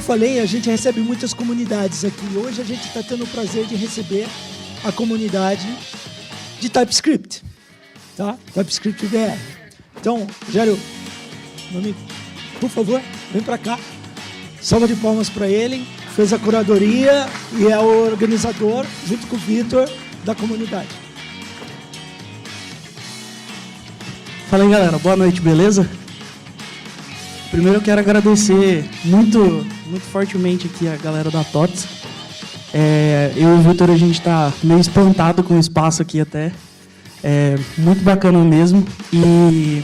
falei, a gente recebe muitas comunidades aqui. Hoje a gente está tendo o prazer de receber a comunidade de TypeScript, tá? TypeScript BR. Então, Rogério, meu amigo, por favor, vem para cá. Salva de palmas para ele. Fez a curadoria e é o organizador, junto com o Vitor, da comunidade. Fala aí, galera. Boa noite, beleza? Primeiro eu quero agradecer muito fortemente aqui a galera da TOTS. Eu e o Vitor, a gente está meio espantado com o espaço aqui até. Muito bacana mesmo. E,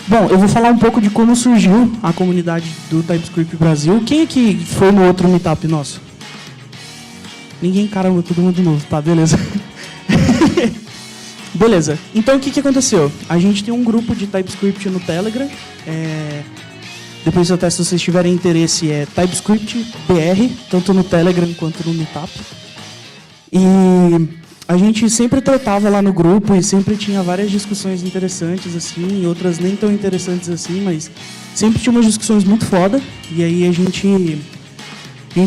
bom, eu vou falar um pouco de como surgiu a comunidade do TypeScript Brasil. Quem aqui foi no outro meetup nosso? Ninguém, caramba, todo mundo novo. Tá, beleza. Beleza. Então, o que aconteceu? A gente tem um grupo de TypeScript no Telegram. Depois, até se vocês tiverem interesse, é TypeScript BR, tanto no Telegram quanto no Meetup. E a gente sempre tratava lá no grupo e sempre tinha várias discussões interessantes, assim, outras nem tão interessantes assim, mas sempre tinha umas discussões muito foda. E aí a gente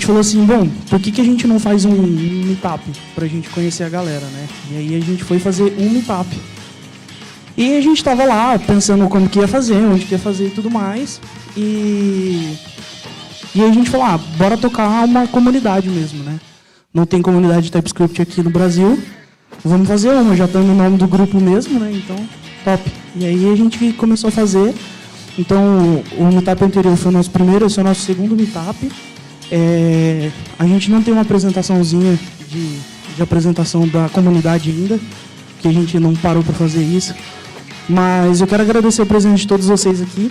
falou assim, bom, por que a gente não faz um Meetup pra gente conhecer a galera, né? E aí a gente foi fazer um Meetup. E a gente estava lá pensando como que ia fazer, onde que ia fazer e tudo mais. E aí a gente falou, bora tocar uma comunidade mesmo, né? Não tem comunidade de TypeScript aqui no Brasil, vamos fazer uma, já está no nome do grupo mesmo, né? Então, top. E aí a gente começou a fazer. Então, o Meetup anterior foi o nosso primeiro, esse é o nosso segundo Meetup. A gente não tem uma apresentaçãozinha de apresentação da comunidade ainda, que a gente não parou para fazer isso. Mas eu quero agradecer a presença de todos vocês aqui.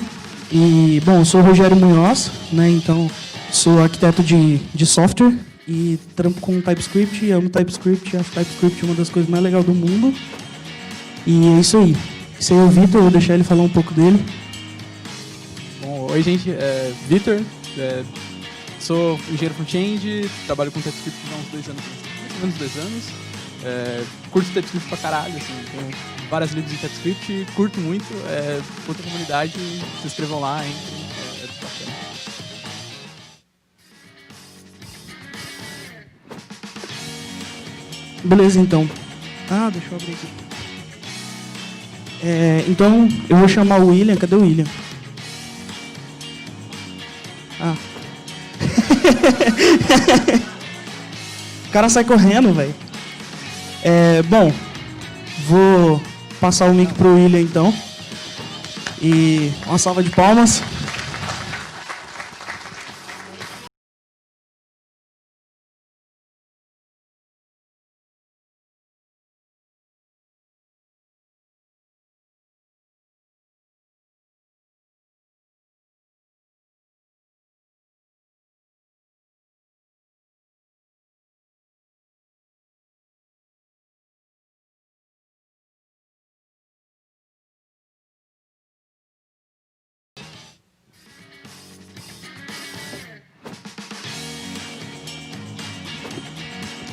E, bom, eu sou o Rogério Munhoz, né? Então, sou arquiteto de software e trampo com TypeScript, amo TypeScript, acho TypeScript uma das coisas mais legais do mundo. E é isso aí. Esse aí é o Vitor, eu vou deixar ele falar um pouco dele. Bom, oi, gente. Vitor, sou engenheiro front-end, trabalho com TypeScript há uns 2 anos, mais ou menos 2 anos. Curto TypeScript pra caralho, assim, tenho várias livros em TypeScript, curto muito, outra comunidade, se inscrevam lá, hein, bacana. Beleza, então. Deixa eu abrir aqui. Então, eu vou chamar o William, cadê o William? O cara sai correndo, velho. Bom, vou passar o mic pro William, então. E uma salva de palmas.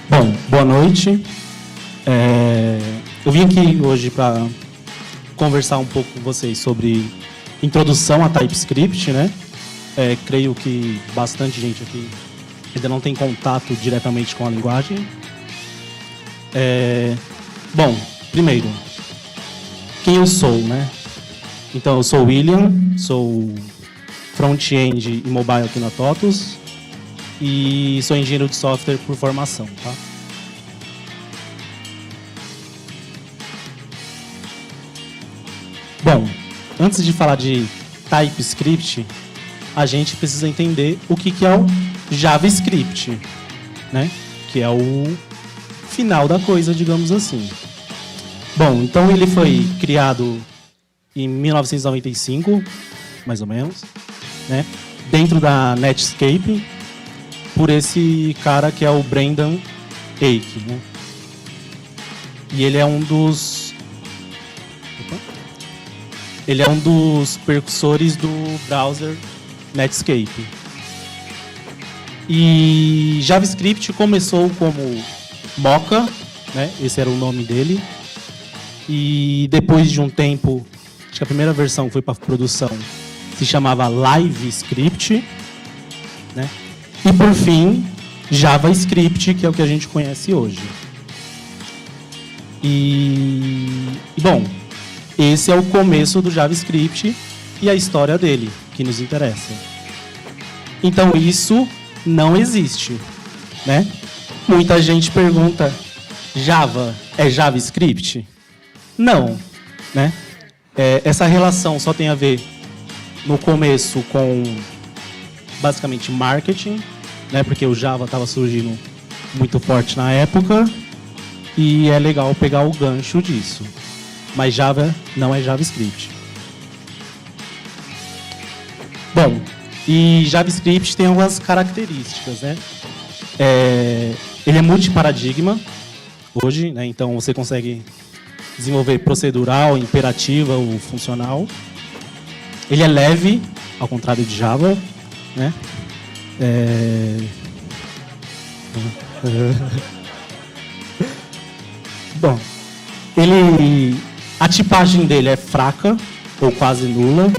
Bom, boa noite. Eu vim aqui hoje para conversar um pouco com vocês sobre introdução a TypeScript, né? Creio que bastante gente aqui ainda não tem contato diretamente com a linguagem. Bom, primeiro, quem eu sou, né? Então, eu sou o William, sou front-end e mobile aqui na TOTUS. E sou engenheiro de software por formação, tá? Bom, antes de falar de TypeScript, a gente precisa entender o que é o JavaScript, né? Que é o final da coisa, digamos assim. Bom, então ele foi criado em 1995, mais ou menos, né? Dentro da Netscape, por esse cara que é o Brendan Eich, né? E ele é um dos precursores do browser Netscape. E JavaScript começou como Mocha, né? Esse era o nome dele. E depois de um tempo, acho que a primeira versão foi para produção, se chamava LiveScript. né? E por fim, JavaScript, que é o que a gente conhece hoje. Bom, esse é o começo do JavaScript e a história dele, que nos interessa. Então isso não existe, né? Muita gente pergunta, Java é JavaScript? Não, né? Essa relação só tem a ver no começo com basicamente marketing, né? Porque o Java estava surgindo muito forte na época e é legal pegar o gancho disso. Mas Java não é JavaScript. Bom, e JavaScript tem algumas características, né? Ele é multiparadigma hoje, né? Então você consegue desenvolver procedural, imperativa ou funcional. Ele é leve, ao contrário de Java, né? Bom, a tipagem dele é fraca ou quase nula.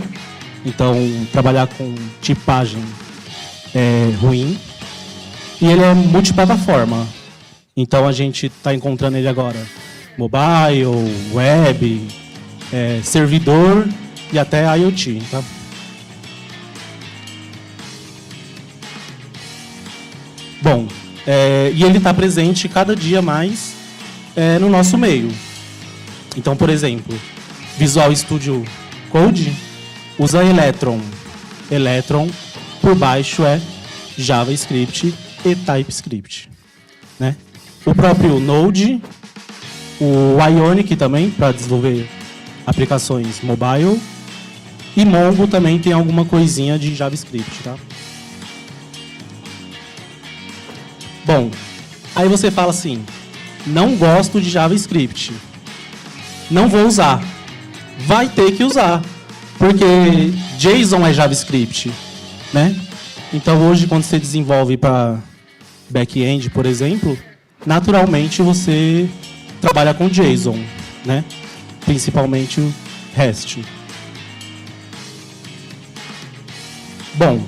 Então, trabalhar com tipagem é ruim. E ele é multiplataforma. Então, a gente está encontrando ele agora mobile, web, servidor e até IoT. Tá? Bom, e ele está presente cada dia mais no nosso meio. Então, por exemplo, Visual Studio Code usa Electron. Electron, por baixo, é JavaScript e TypeScript. Né? O próprio Node, o Ionic também, para desenvolver aplicações mobile. E Mongo também tem alguma coisinha de JavaScript. Tá? Bom, aí você fala assim, não gosto de JavaScript. Não vou usar. Vai ter que usar. Porque JSON é JavaScript, né? Então hoje quando você desenvolve para back-end, por exemplo, naturalmente você trabalha com JSON, né? Principalmente o REST. Bom,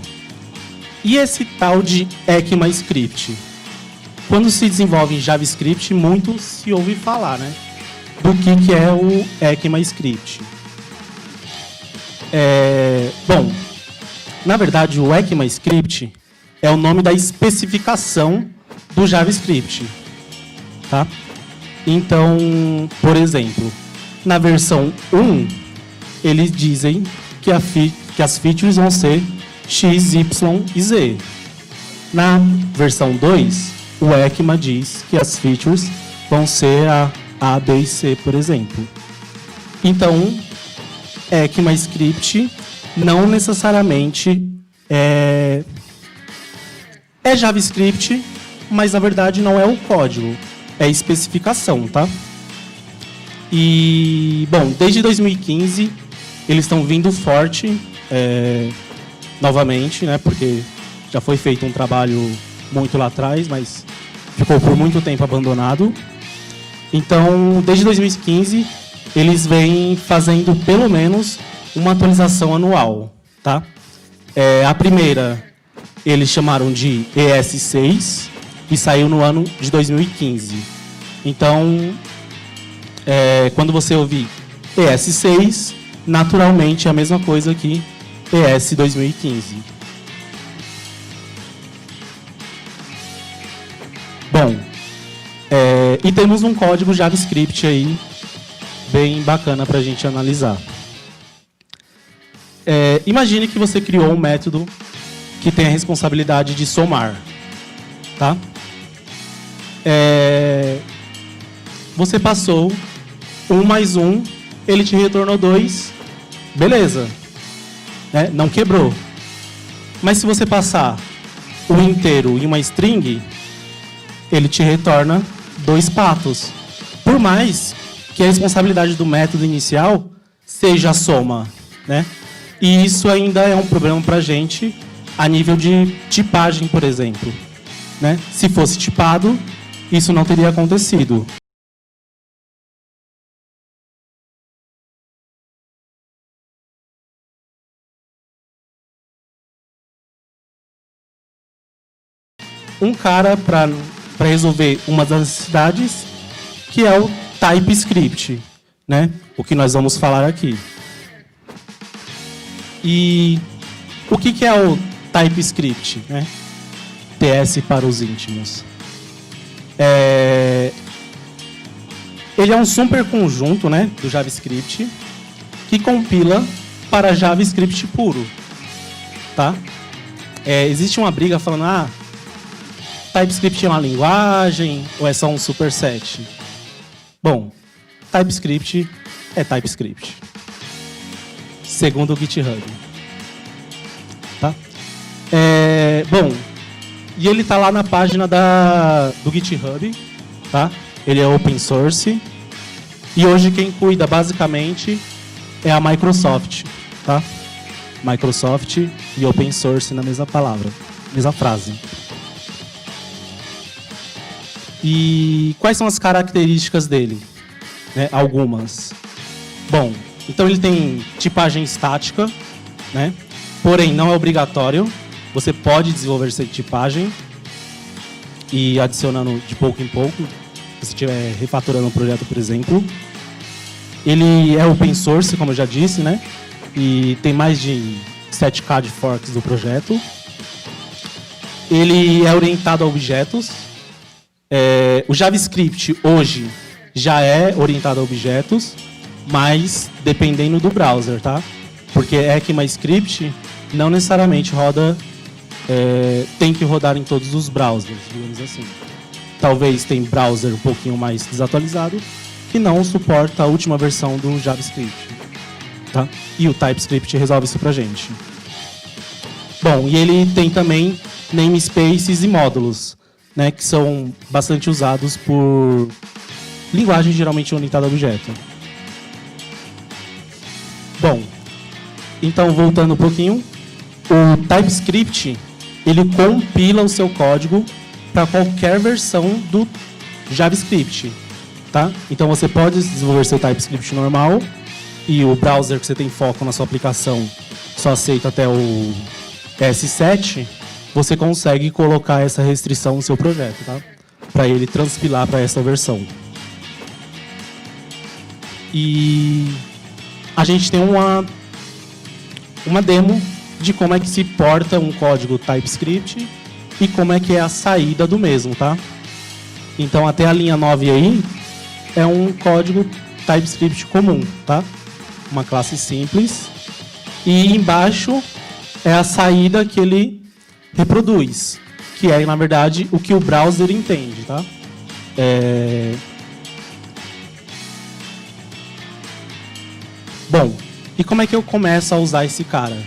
e esse tal de ECMAScript? Quando se desenvolve em JavaScript, muito se ouve falar, né? Do que é o ECMAScript. Bom, na verdade, o ECMAScript é o nome da especificação do JavaScript. Tá? Então, por exemplo, na versão 1, eles dizem que as features vão ser X, Y e Z. Na versão 2, o ECMA diz que as features vão ser A, B e C, por exemplo. Então, ECMAScript não necessariamente é JavaScript, mas na verdade não é o código, é a especificação, tá? E, bom, desde 2015 eles estão vindo forte novamente, né? Porque já foi feito um trabalho muito lá atrás, mas ficou por muito tempo abandonado. Então, desde 2015 eles vêm fazendo pelo menos uma atualização anual, tá? A primeira eles chamaram de ES6 e saiu no ano de 2015. Então, quando você ouvir ES6, naturalmente é a mesma coisa que ES 2015. Bom, e temos um código JavaScript aí bem bacana para a gente analisar. Imagine que você criou um método que tem a responsabilidade de somar. Tá? Você passou 1 mais 1, ele te retornou 2, beleza. Não quebrou. Mas se você passar o inteiro em uma string, ele te retorna 2 patos. Por mais que a responsabilidade do método inicial seja a soma, né? E isso ainda é um problema para a gente a nível de tipagem, por exemplo. Né? Se fosse tipado, isso não teria acontecido. um cara para resolver uma das necessidades, que é o TypeScript, né? O que nós vamos falar aqui. E o que é o TypeScript, né? TS para os íntimos. Ele é um superconjunto, né, do JavaScript que compila para JavaScript puro, tá? Existe uma briga falando, TypeScript é uma linguagem ou é só um superset? Bom, TypeScript é TypeScript, segundo o GitHub, tá? Bom, e ele tá lá na página do GitHub, tá? Ele é open source. E hoje quem cuida basicamente é a Microsoft, tá? Microsoft e open source na mesma palavra, mesma frase. E quais são as características dele? Algumas. Bom, então ele tem tipagem estática, né? Porém não é obrigatório. Você pode desenvolver essa tipagem e adicionando de pouco em pouco, se você estiver refatorando um projeto, por exemplo. Ele é open source, como eu já disse, né? E tem mais de 7K de forks do projeto. Ele é orientado a objetos. O JavaScript hoje já é orientado a objetos, mas dependendo do browser, tá? Porque ECMAScript não necessariamente roda, tem que rodar em todos os browsers, digamos assim. Talvez tem browser um pouquinho mais desatualizado que não suporta a última versão do JavaScript, tá? E o TypeScript resolve isso pra gente. Bom, e ele tem também namespaces e módulos, né, que são bastante usados por linguagem geralmente orientada a objeto. Bom, então voltando um pouquinho, o TypeScript ele compila o seu código para qualquer versão do JavaScript, tá? Então você pode desenvolver seu TypeScript normal e o browser que você tem foco na sua aplicação só aceita até o ES7, você consegue colocar essa restrição no seu projeto, tá? Para ele transpilar para essa versão. E a gente tem uma demo de como é que se porta um código TypeScript e como é que é a saída do mesmo, tá? Então até a linha 9 aí é um código TypeScript comum, tá? Uma classe simples. E embaixo é a saída que ele reproduz, que é, na verdade, o que o browser entende, tá? Bom, e como é que eu começo a usar esse cara?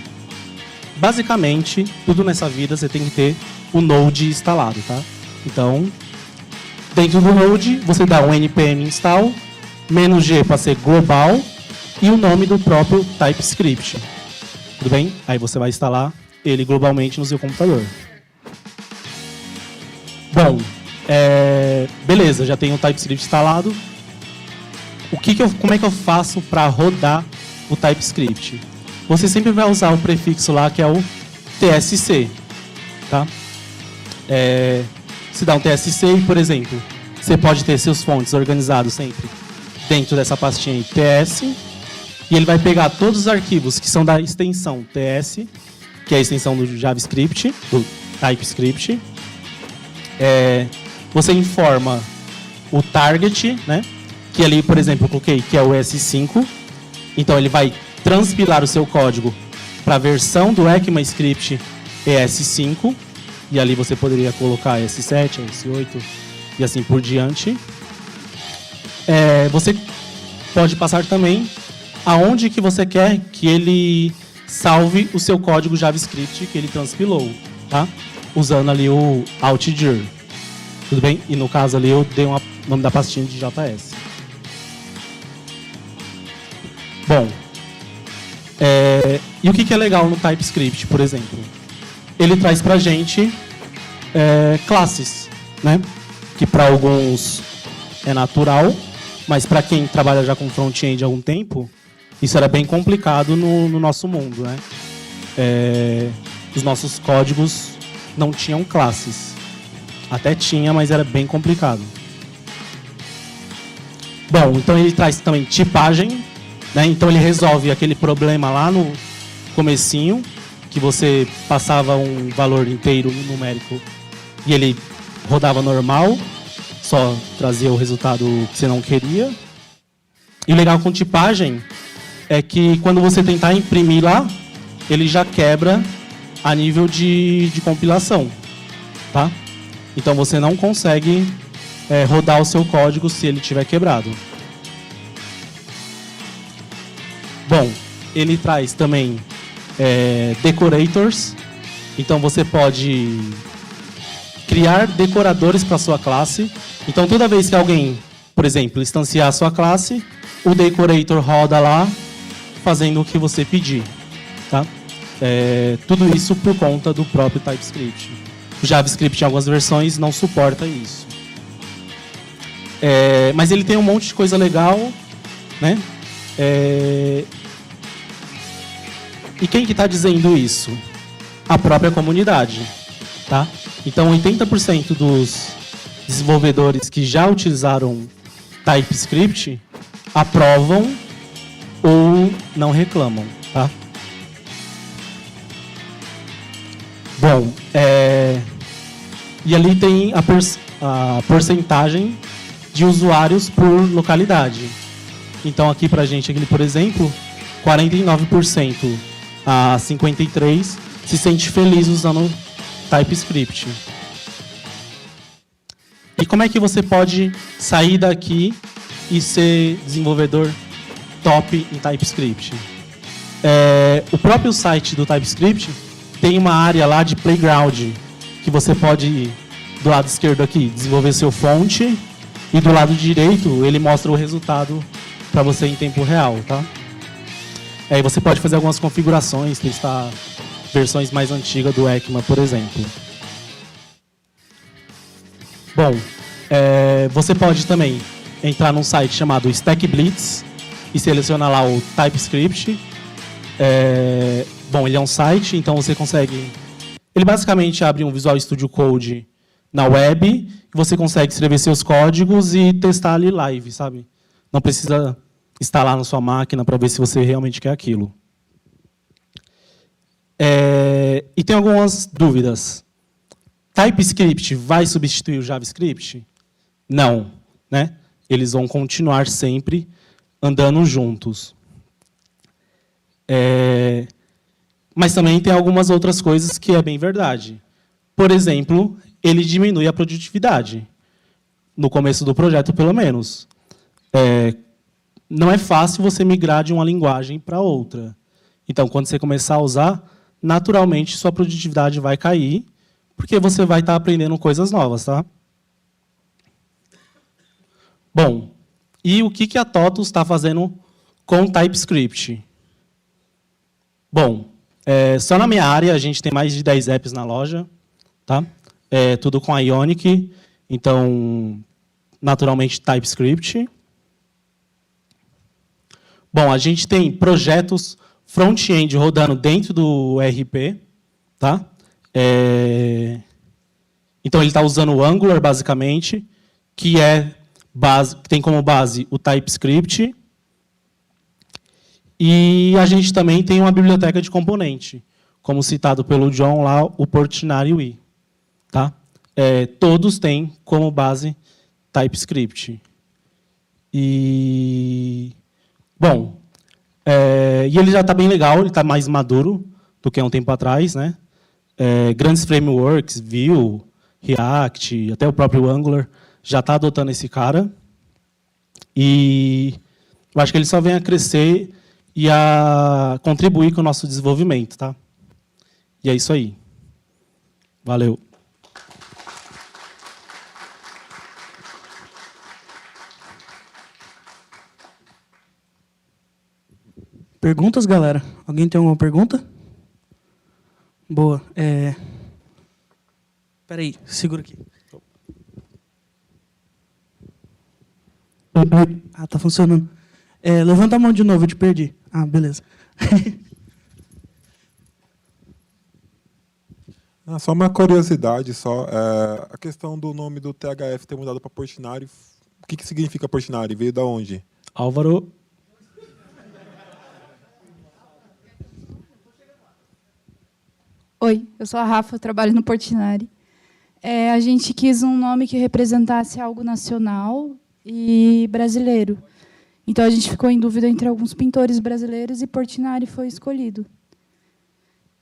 Basicamente, tudo nessa vida você tem que ter o Node instalado, tá? Então, dentro do Node, você dá um npm install, -g para ser global, e o nome do próprio TypeScript. Tudo bem? Aí você vai instalar ele globalmente no seu computador. Bom, beleza, já tenho o TypeScript instalado. Como é que eu faço para rodar o TypeScript? Você sempre vai usar o prefixo lá que é o TSC, tá? Se dá um TSC e, por exemplo, você pode ter seus fontes organizados sempre dentro dessa pastinha aí, TS, e ele vai pegar todos os arquivos que são da extensão TS, que é a extensão do JavaScript, do TypeScript. Você informa o target, né? Que ali, por exemplo, eu coloquei que é o S5. Então ele vai transpilar o seu código para a versão do ECMAScript ES5. E ali você poderia colocar S7, S8 e assim por diante. Você pode passar também aonde que você quer que ele salve o seu código JavaScript que ele transpilou, tá? Usando ali o Altdir. Tudo bem? E no caso ali eu dei o nome da pastinha de JS. Bom, e o que é legal no TypeScript, por exemplo? Ele traz pra gente classes, né? Que para alguns é natural, mas para quem trabalha já com front-end há algum tempo, isso era bem complicado no nosso mundo, né? Os nossos códigos não tinham classes. Até tinha, mas era bem complicado. Bom, então ele traz também tipagem, né? Então ele resolve aquele problema lá no comecinho, que você passava um valor inteiro numérico e ele rodava normal, só trazia o resultado que você não queria. E o legal com tipagem é que quando você tentar imprimir lá, ele já quebra a nível de compilação, tá? Então você não consegue rodar o seu código se ele tiver quebrado. Bom, ele traz também decorators. Então você pode criar decoradores para sua classe. Então toda vez que alguém, por exemplo, instanciar a sua classe, o decorator roda lá fazendo o que você pedir, tá? Tudo isso por conta do próprio TypeScript. O JavaScript em algumas versões não suporta isso. Mas ele tem um monte de coisa legal, né? E quem que está dizendo isso? A própria comunidade, tá? Então 80% dos desenvolvedores que já utilizaram TypeScript aprovam ou não reclamam, tá? Bom, e ali tem a porcentagem de usuários por localidade. Então aqui pra gente, aqui, por exemplo, 49% a 53% se sente feliz usando TypeScript. E como é que você pode sair daqui e ser desenvolvedor top em TypeScript? O próprio site do TypeScript tem uma área lá de playground, que você pode, do lado esquerdo aqui, desenvolver seu fonte, e do lado direito ele mostra o resultado para você em tempo real, tá? Aí você pode fazer algumas configurações, testar versões mais antigas do ECMA, por exemplo. Bom, você pode também entrar num site chamado StackBlitz e selecionar lá o TypeScript. Bom, ele é um site, então você consegue... Ele basicamente abre um Visual Studio Code na web, você consegue escrever seus códigos e testar ali live, sabe? Não precisa instalar na sua máquina para ver se você realmente quer aquilo. E tem algumas dúvidas. TypeScript vai substituir o JavaScript? Não, né? Eles vão continuar sempre andando juntos. Mas também tem algumas outras coisas que é bem verdade. Por exemplo, ele diminui a produtividade. No começo do projeto, pelo menos. Não é fácil você migrar de uma linguagem para outra. Então, quando você começar a usar, naturalmente sua produtividade vai cair, porque você vai estar aprendendo coisas novas, tá? Bom, e o que a TOTUS está fazendo com TypeScript? Bom, só na minha área a gente tem mais de 10 apps na loja, tá? Tudo com Ionic, então, naturalmente, TypeScript. Bom, a gente tem projetos front-end rodando dentro do RP, tá? Então, ele está usando o Angular, basicamente, que tem como base o TypeScript. E a gente também tem uma biblioteca de componente, como citado pelo John lá, o Portinari UI. Tá? Todos têm como base TypeScript. Bom, e ele já está bem legal, ele está mais maduro do que há um tempo atrás, né? Grandes frameworks, Vue, React, até o próprio Angular já está adotando esse cara. E eu acho que ele só vem a crescer e a contribuir com o nosso desenvolvimento, tá? E é isso aí. Valeu. Perguntas, galera? Alguém tem alguma pergunta? Boa. Espera aí, segura aqui. Ah, tá funcionando. Levanta a mão de novo, eu te perdi. Ah, beleza. Só uma curiosidade, a questão do nome do THF ter mudado para Portinari, o que significa Portinari? Veio da onde? Álvaro. Oi, eu sou a Rafa, eu trabalho no Portinari. A gente quis um nome que representasse algo nacional e brasileiro. Então, a gente ficou em dúvida entre alguns pintores brasileiros e Portinari foi escolhido.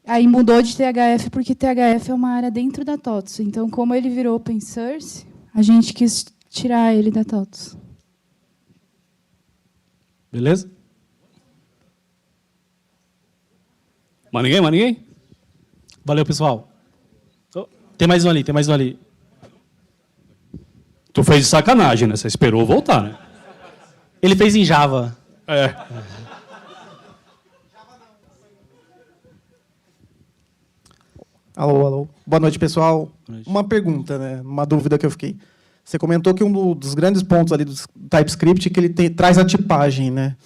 Aí mudou de THF porque THF é uma área dentro da TOTS. Então, como ele virou open source, a gente quis tirar ele da TOTS. Beleza? Mais ninguém? Valeu, pessoal. Tem mais um ali, Tu fez de sacanagem, né? Você esperou voltar, né? Ele fez em Java. É. Alô. Boa noite, pessoal. Boa noite. Uma pergunta, né? Uma dúvida que eu fiquei. Você comentou que um dos grandes pontos ali do TypeScript é que ele traz a tipagem, né?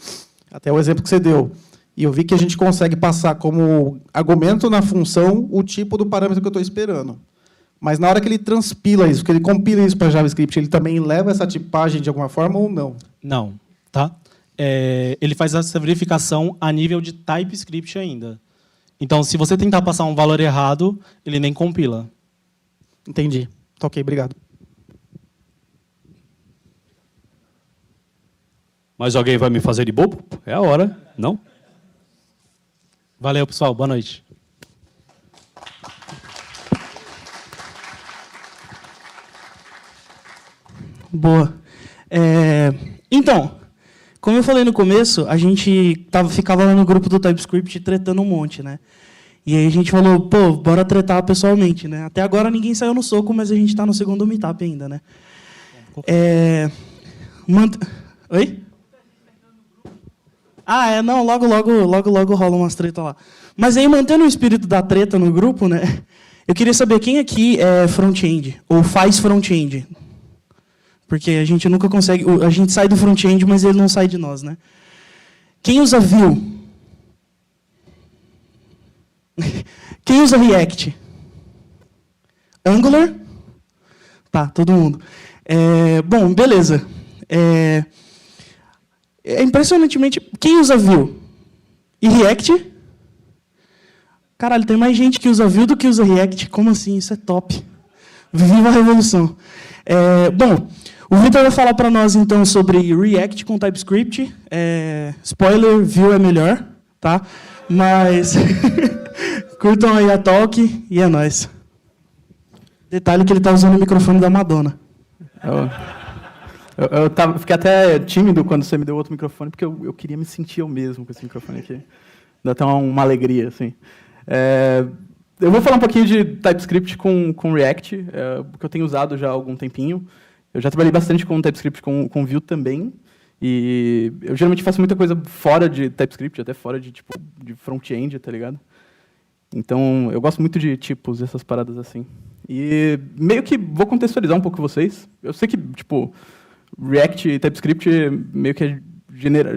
Até o exemplo que você deu. E eu vi que a gente consegue passar como argumento na função o tipo do parâmetro que eu estou esperando. Mas na hora que ele transpila isso, que ele compila isso para JavaScript, ele também leva essa tipagem de alguma forma ou não? Não, tá? Ele faz essa verificação a nível de TypeScript ainda. Então, se você tentar passar um valor errado, ele nem compila. Entendi. Tá ok, obrigado. Mas alguém vai me fazer de bobo? É a hora, não? Valeu, pessoal. Boa noite. Boa. Então, como eu falei no começo, a gente ficava lá no grupo do TypeScript tretando um monte, né? E aí a gente falou, pô, bora tretar pessoalmente, né? Até agora ninguém saiu no soco, mas a gente está no segundo meetup ainda, né? Oi? Não, logo rola umas tretas lá. Mas aí, mantendo o espírito da treta no grupo, né? Eu queria saber quem aqui é front-end, ou faz front-end. Porque a gente nunca consegue... A gente sai do front-end, mas ele não sai de nós, né? Quem usa Vue? Quem usa React? Angular? Tá, todo mundo. Bom, beleza. Impressionantemente... Quem usa Vue? E React? Caralho, tem mais gente que usa Vue do que usa React. Como assim? Isso é top. Viva a revolução. Bom, o Vitor vai falar para nós, então, sobre React com TypeScript. Spoiler, Vue é melhor, tá? Mas curtam aí a talk e é nóis. Detalhe que ele está usando o microfone da Madonna. Eu fiquei até tímido quando você me deu outro microfone, porque eu queria me sentir eu mesmo com esse microfone aqui. Dá até uma alegria, assim. Eu vou falar um pouquinho de TypeScript com React, que eu tenho usado já há algum tempinho. Eu já trabalhei bastante com TypeScript com Vue também. E eu geralmente faço muita coisa fora de TypeScript, até fora de front-end, tá ligado? Então, eu gosto muito de tipos, essas paradas assim. E meio que vou contextualizar um pouco vocês. Eu sei que, React e TypeScript meio que é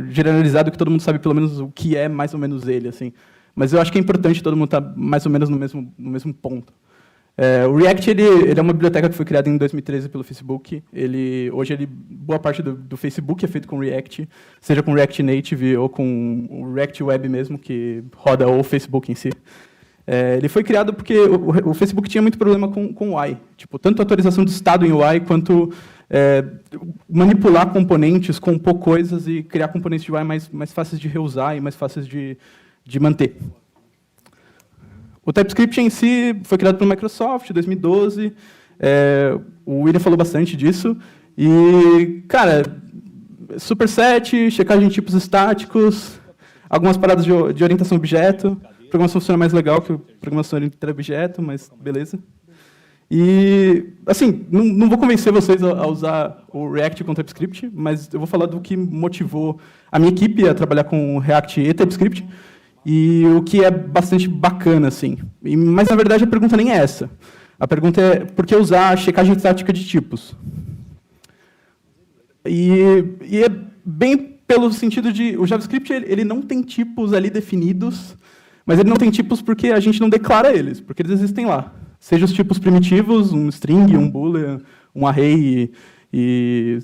generalizado, que todo mundo sabe pelo menos o que é mais ou menos ele, assim. Mas eu acho que é importante todo mundo estar mais ou menos no mesmo ponto. O React ele é uma biblioteca que foi criada em 2013 pelo Facebook. Hoje boa parte do Facebook é feito com React, seja com React Native ou com o React Web mesmo, que roda o Facebook em si. Ele foi criado porque o Facebook tinha muito problema com UI. Tanto a atualização do estado em UI, quanto manipular componentes, compor coisas e criar componentes de UI mais fáceis de reusar e mais fáceis de manter. O TypeScript em si foi criado pela Microsoft em 2012. O William falou bastante disso. E, cara, superset, checagem de tipos estáticos, algumas paradas de orientação a objeto. A programação funciona mais legal que a programação orientada a objeto, mas beleza. E, assim, não vou convencer vocês a usar o React com TypeScript, mas eu vou falar do que motivou a minha equipe a trabalhar com React e TypeScript, e o que é bastante bacana, assim. Mas, na verdade, a pergunta nem é essa. A pergunta é por que usar a checagem estática de tipos? E é bem pelo sentido de... O JavaScript ele não tem tipos ali definidos, mas ele não tem tipos porque a gente não declara eles, porque eles existem lá. seja os tipos primitivos, um string, um boolean, um array e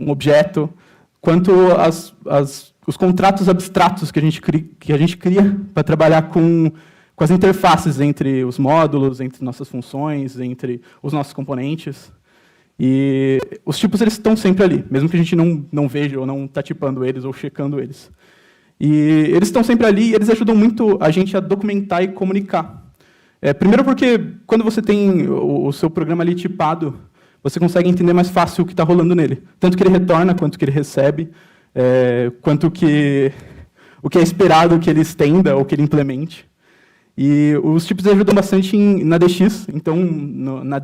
um objeto, quanto os contratos abstratos que a gente cria para trabalhar com as interfaces entre os módulos, entre nossas funções, entre os nossos componentes. E os tipos eles estão sempre ali, mesmo que a gente não veja ou não está tipando eles ou checando eles. E eles estão sempre ali e eles ajudam muito a gente a documentar e comunicar. Primeiro porque quando você tem o seu programa ali tipado, você consegue entender mais fácil o que está rolando nele. Tanto que ele retorna, quanto que ele recebe, quanto que o que é esperado que ele estenda ou que ele implemente. E os tipos ajudam bastante na DX, então na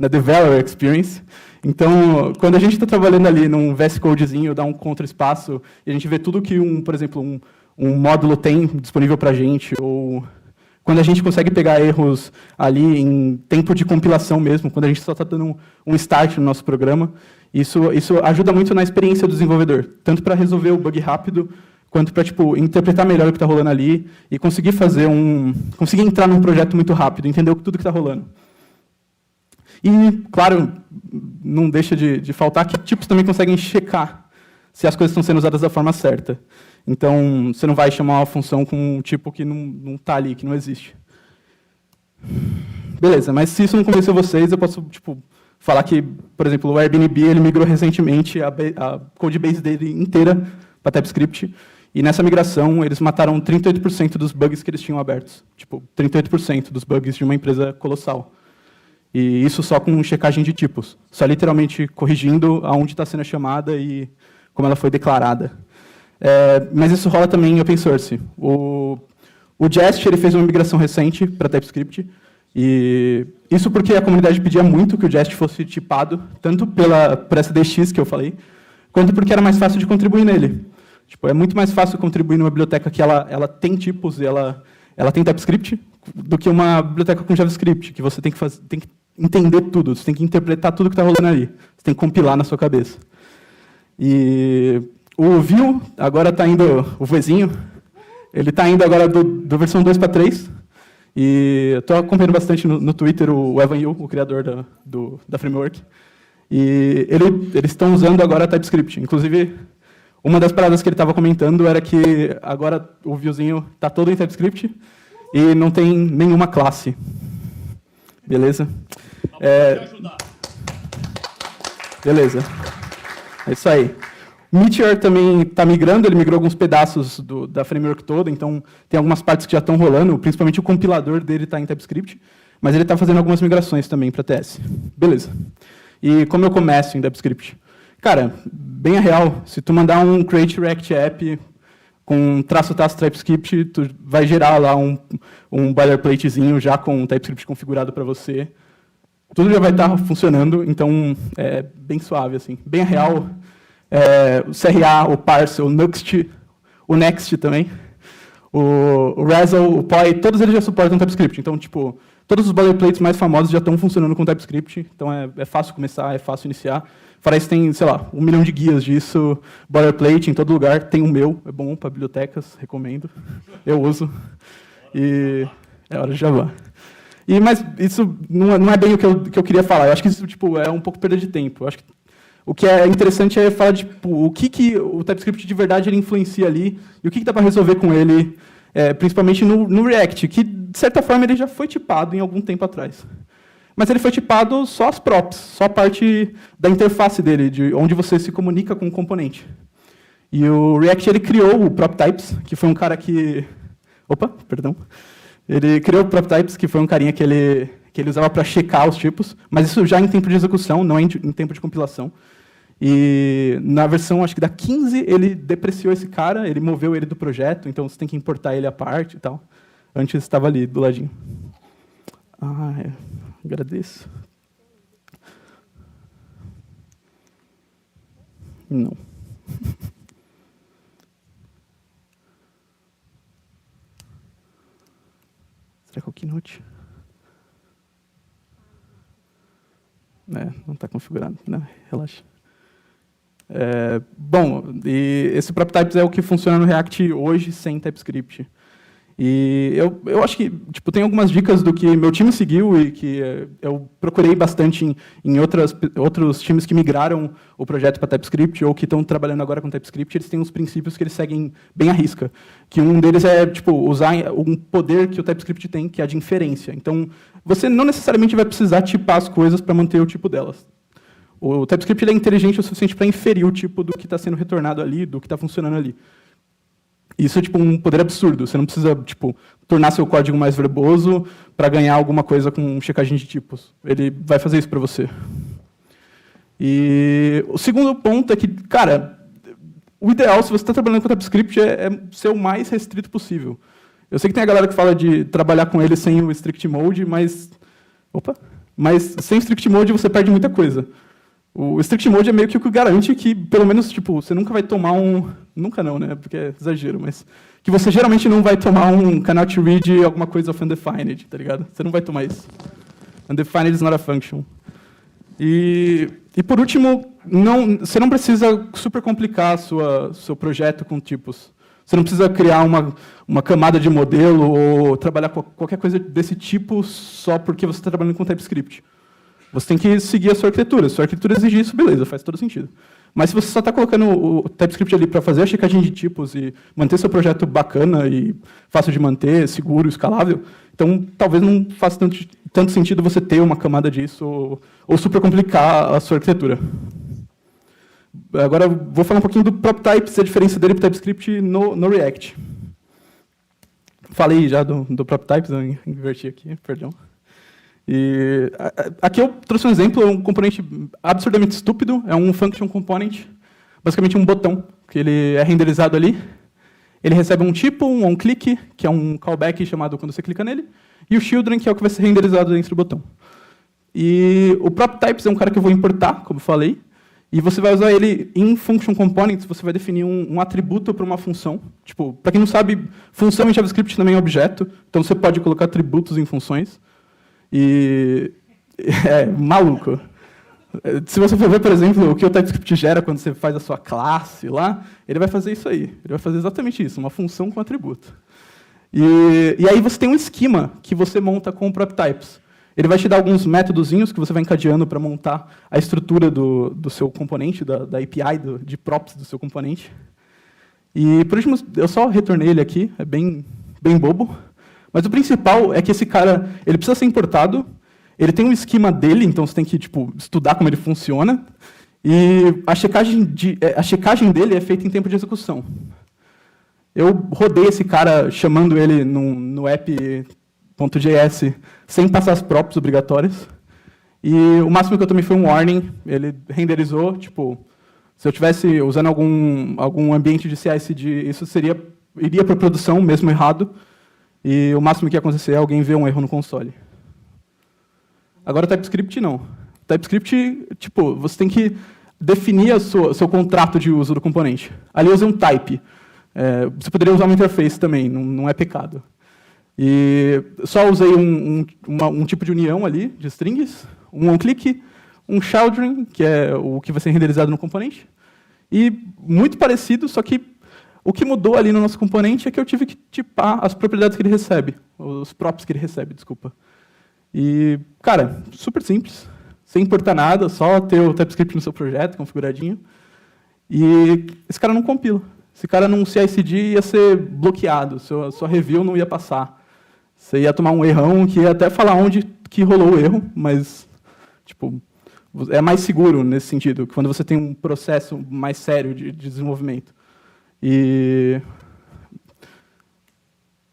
Developer Experience. Então, quando a gente está trabalhando ali num VS Codezinho, dá um contra-espaço, e a gente vê tudo que, por exemplo, um módulo tem disponível para a gente, ou quando a gente consegue pegar erros ali em tempo de compilação mesmo, quando a gente só está dando um start no nosso programa, isso ajuda muito na experiência do desenvolvedor, tanto para resolver o bug rápido, quanto para interpretar melhor o que está rolando ali e conseguir conseguir entrar num projeto muito rápido, entender tudo que está rolando. E, claro, não deixa de faltar que tipos também conseguem checar se as coisas estão sendo usadas da forma certa. Então, você não vai chamar uma função com um tipo que não está ali, que não existe. Beleza, mas se isso não convenceu vocês, eu posso falar que, por exemplo, o Airbnb ele migrou recentemente a codebase dele inteira para TypeScript. E nessa migração, eles mataram 38% dos bugs que eles tinham abertos. 38% dos bugs de uma empresa colossal. E isso só com checagem de tipos. Só literalmente corrigindo aonde está sendo a chamada e como ela foi declarada. Mas isso rola também em open source. O Jest ele fez uma migração recente para TypeScript. E isso porque a comunidade pedia muito que o Jest fosse tipado, tanto por essa DX que eu falei, quanto porque era mais fácil de contribuir nele. É muito mais fácil contribuir numa biblioteca que ela tem tipos e ela tem TypeScript do que uma biblioteca com JavaScript, que você tem que entender tudo, você tem que interpretar tudo que está rolando ali, você tem que compilar na sua cabeça. E o Vue agora está indo, o Vuezinho, ele está indo agora do versão 2 para 3, e estou acompanhando bastante no Twitter o Evan You, o criador da framework, e eles estão usando agora TypeScript, inclusive. Uma das paradas que ele estava comentando era que agora o Vuezinho está todo em TypeScript e não tem nenhuma classe. Beleza? Beleza. É isso aí. Meteor também está migrando, ele migrou alguns pedaços da framework toda, então tem algumas partes que já estão rolando, principalmente o compilador dele está em TypeScript, mas ele está fazendo algumas migrações também para TS. Beleza. E como eu começo em TypeScript? Cara, bem a real, se tu mandar um create React app com traço TypeScript, tu vai gerar lá um boilerplatezinho já com um TypeScript configurado para você. Tudo já vai estar funcionando, então é bem suave, assim. Bem a real, o CRA, o parse, o next também, o Razzle, o Poi, todos eles já suportam TypeScript. Então, todos os boilerplates mais famosos já estão funcionando com TypeScript, então é fácil começar, é fácil iniciar. Fora isso, tem, sei lá, 1 milhão de guias disso, boilerplate em todo lugar. Tem o meu, é bom para bibliotecas, recomendo. Eu uso. E é hora de Java. Mas isso não é bem o que eu queria falar. Eu acho que isso é um pouco perda de tempo. Eu acho que o que é interessante é falar de o que o TypeScript de verdade ele influencia ali e o que dá para resolver com ele, principalmente no React, que, de certa forma, ele já foi tipado em algum tempo atrás. Mas ele foi tipado só as props, só a parte da interface dele, de onde você se comunica com o componente. E o React ele criou o PropTypes, que foi um cara que... Opa, perdão. Ele criou o PropTypes, que foi um carinha que ele usava para checar os tipos, mas isso já em tempo de execução, não em tempo de compilação. E na versão, acho que da 15, ele depreciou esse cara, ele moveu ele do projeto, então você tem que importar ele à parte e tal. Antes estava ali, do ladinho. Agradeço. Não. Será que é o Keynote? Não está configurado. Não, relaxa. Bom, e esse PropTypes é o que funciona no React hoje sem TypeScript. E eu acho que tipo, tem algumas dicas do que meu time seguiu e que eu procurei bastante em outros times que migraram o projeto para TypeScript ou que estão trabalhando agora com TypeScript. Eles têm uns princípios que eles seguem bem à risca. Que um deles é tipo, usar um poder que o TypeScript tem, que é a de inferência. Então, você não necessariamente vai precisar tipar as coisas para manter o tipo delas. O TypeScript ele é inteligente o suficiente para inferir o tipo do que está sendo retornado ali, do que está funcionando ali. Isso é tipo um poder absurdo. Você não precisa tipo tornar seu código mais verboso para ganhar alguma coisa com checagem de tipos. Ele vai fazer isso para você. E o segundo ponto é que, cara, o ideal, se você está trabalhando com TypeScript, é ser o mais restrito possível. Eu sei que tem a galera que fala de trabalhar com ele sem o strict mode, mas sem strict mode você perde muita coisa. O strict mode é meio que o que garante que, pelo menos, tipo, você nunca vai tomar um... Nunca não, né? Porque é exagero, mas... Que você geralmente não vai tomar um cannot read alguma coisa of undefined, tá ligado? Você não vai tomar isso. Undefined is not a function. E por último, você não precisa super complicar seu projeto com tipos. Você não precisa criar uma camada de modelo ou trabalhar com qualquer coisa desse tipo só porque você está trabalhando com TypeScript. Você tem que seguir a sua arquitetura. Se a sua arquitetura exige isso, beleza, faz todo sentido. Mas se você só está colocando o TypeScript ali para fazer a checagem de tipos e manter seu projeto bacana e fácil de manter, seguro, escalável, então talvez não faça tanto sentido você ter uma camada disso ou super complicar a sua arquitetura. Agora vou falar um pouquinho do PropTypes e a diferença dele para o TypeScript no React. Falei já do PropTypes, eu inverti aqui, perdão. E aqui eu trouxe um exemplo, é um componente absurdamente estúpido, é um function component, basicamente um botão, que ele é renderizado ali, ele recebe um tipo, um onClick, que é um callback chamado quando você clica nele, e o children, que é o que vai ser renderizado dentro do botão. E o PropTypes é um cara que eu vou importar, como eu falei, e você vai usar ele em function components, você vai definir um atributo para uma função. Tipo, para quem não sabe, função em JavaScript também é objeto, então você pode colocar atributos em funções. E é maluco. Se você for ver, por exemplo, o que o TypeScript gera quando você faz a sua classe lá, ele vai fazer isso aí. Ele vai fazer exatamente isso, uma função com atributo. E aí você tem um esquema que você monta com o PropTypes. Ele vai te dar alguns métodozinhos que você vai encadeando para montar a estrutura do seu componente, da API, de props do seu componente. E, por último, eu só retornei ele aqui, é bem bobo. Mas o principal é que esse cara ele precisa ser importado, ele tem um esquema dele, então você tem que tipo, estudar como ele funciona, e a checagem dele é feita em tempo de execução. Eu rodei esse cara chamando ele no app.js sem passar as props obrigatórias, e o máximo que eu tomei foi um warning, ele renderizou, tipo, se eu estivesse usando algum ambiente de CI/CD, isso iria para produção mesmo errado, e o máximo que ia acontecer é alguém ver um erro no console. Agora, TypeScript, não. TypeScript, tipo, você tem que definir seu contrato de uso do componente. Ali eu usei um type. Você poderia usar uma interface também, não é pecado. E só usei um tipo de união ali, de strings, um onClick, um children, que é o que vai ser renderizado no componente, e muito parecido, só que o que mudou ali no nosso componente é que eu tive que tipar as propriedades que ele recebe, os props que ele recebe, desculpa. E, cara, super simples, sem importar nada, só ter o TypeScript no seu projeto, configuradinho. E esse cara não compila. Esse cara num CI/CD ia ser bloqueado, sua review não ia passar. Você ia tomar um errão que ia até falar onde que rolou o erro, mas tipo, é mais seguro nesse sentido, quando você tem um processo mais sério de desenvolvimento. E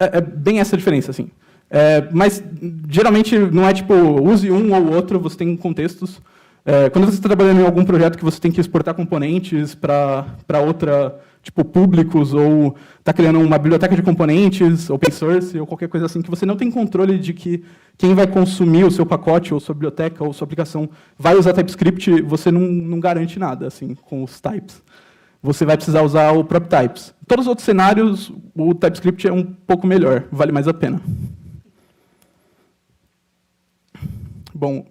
é bem essa a diferença, assim. Mas, geralmente, não é tipo, use um ou outro, você tem contextos. Quando você está trabalhando em algum projeto que você tem que exportar componentes para outra, tipo, públicos, ou está criando uma biblioteca de componentes, open source, ou qualquer coisa assim, que você não tem controle de que quem vai consumir o seu pacote, ou sua biblioteca, ou sua aplicação vai usar TypeScript, você não garante nada, assim, com os types. Você vai precisar usar o PropTypes. Em todos os outros cenários, o TypeScript é um pouco melhor, vale mais a pena. Bom,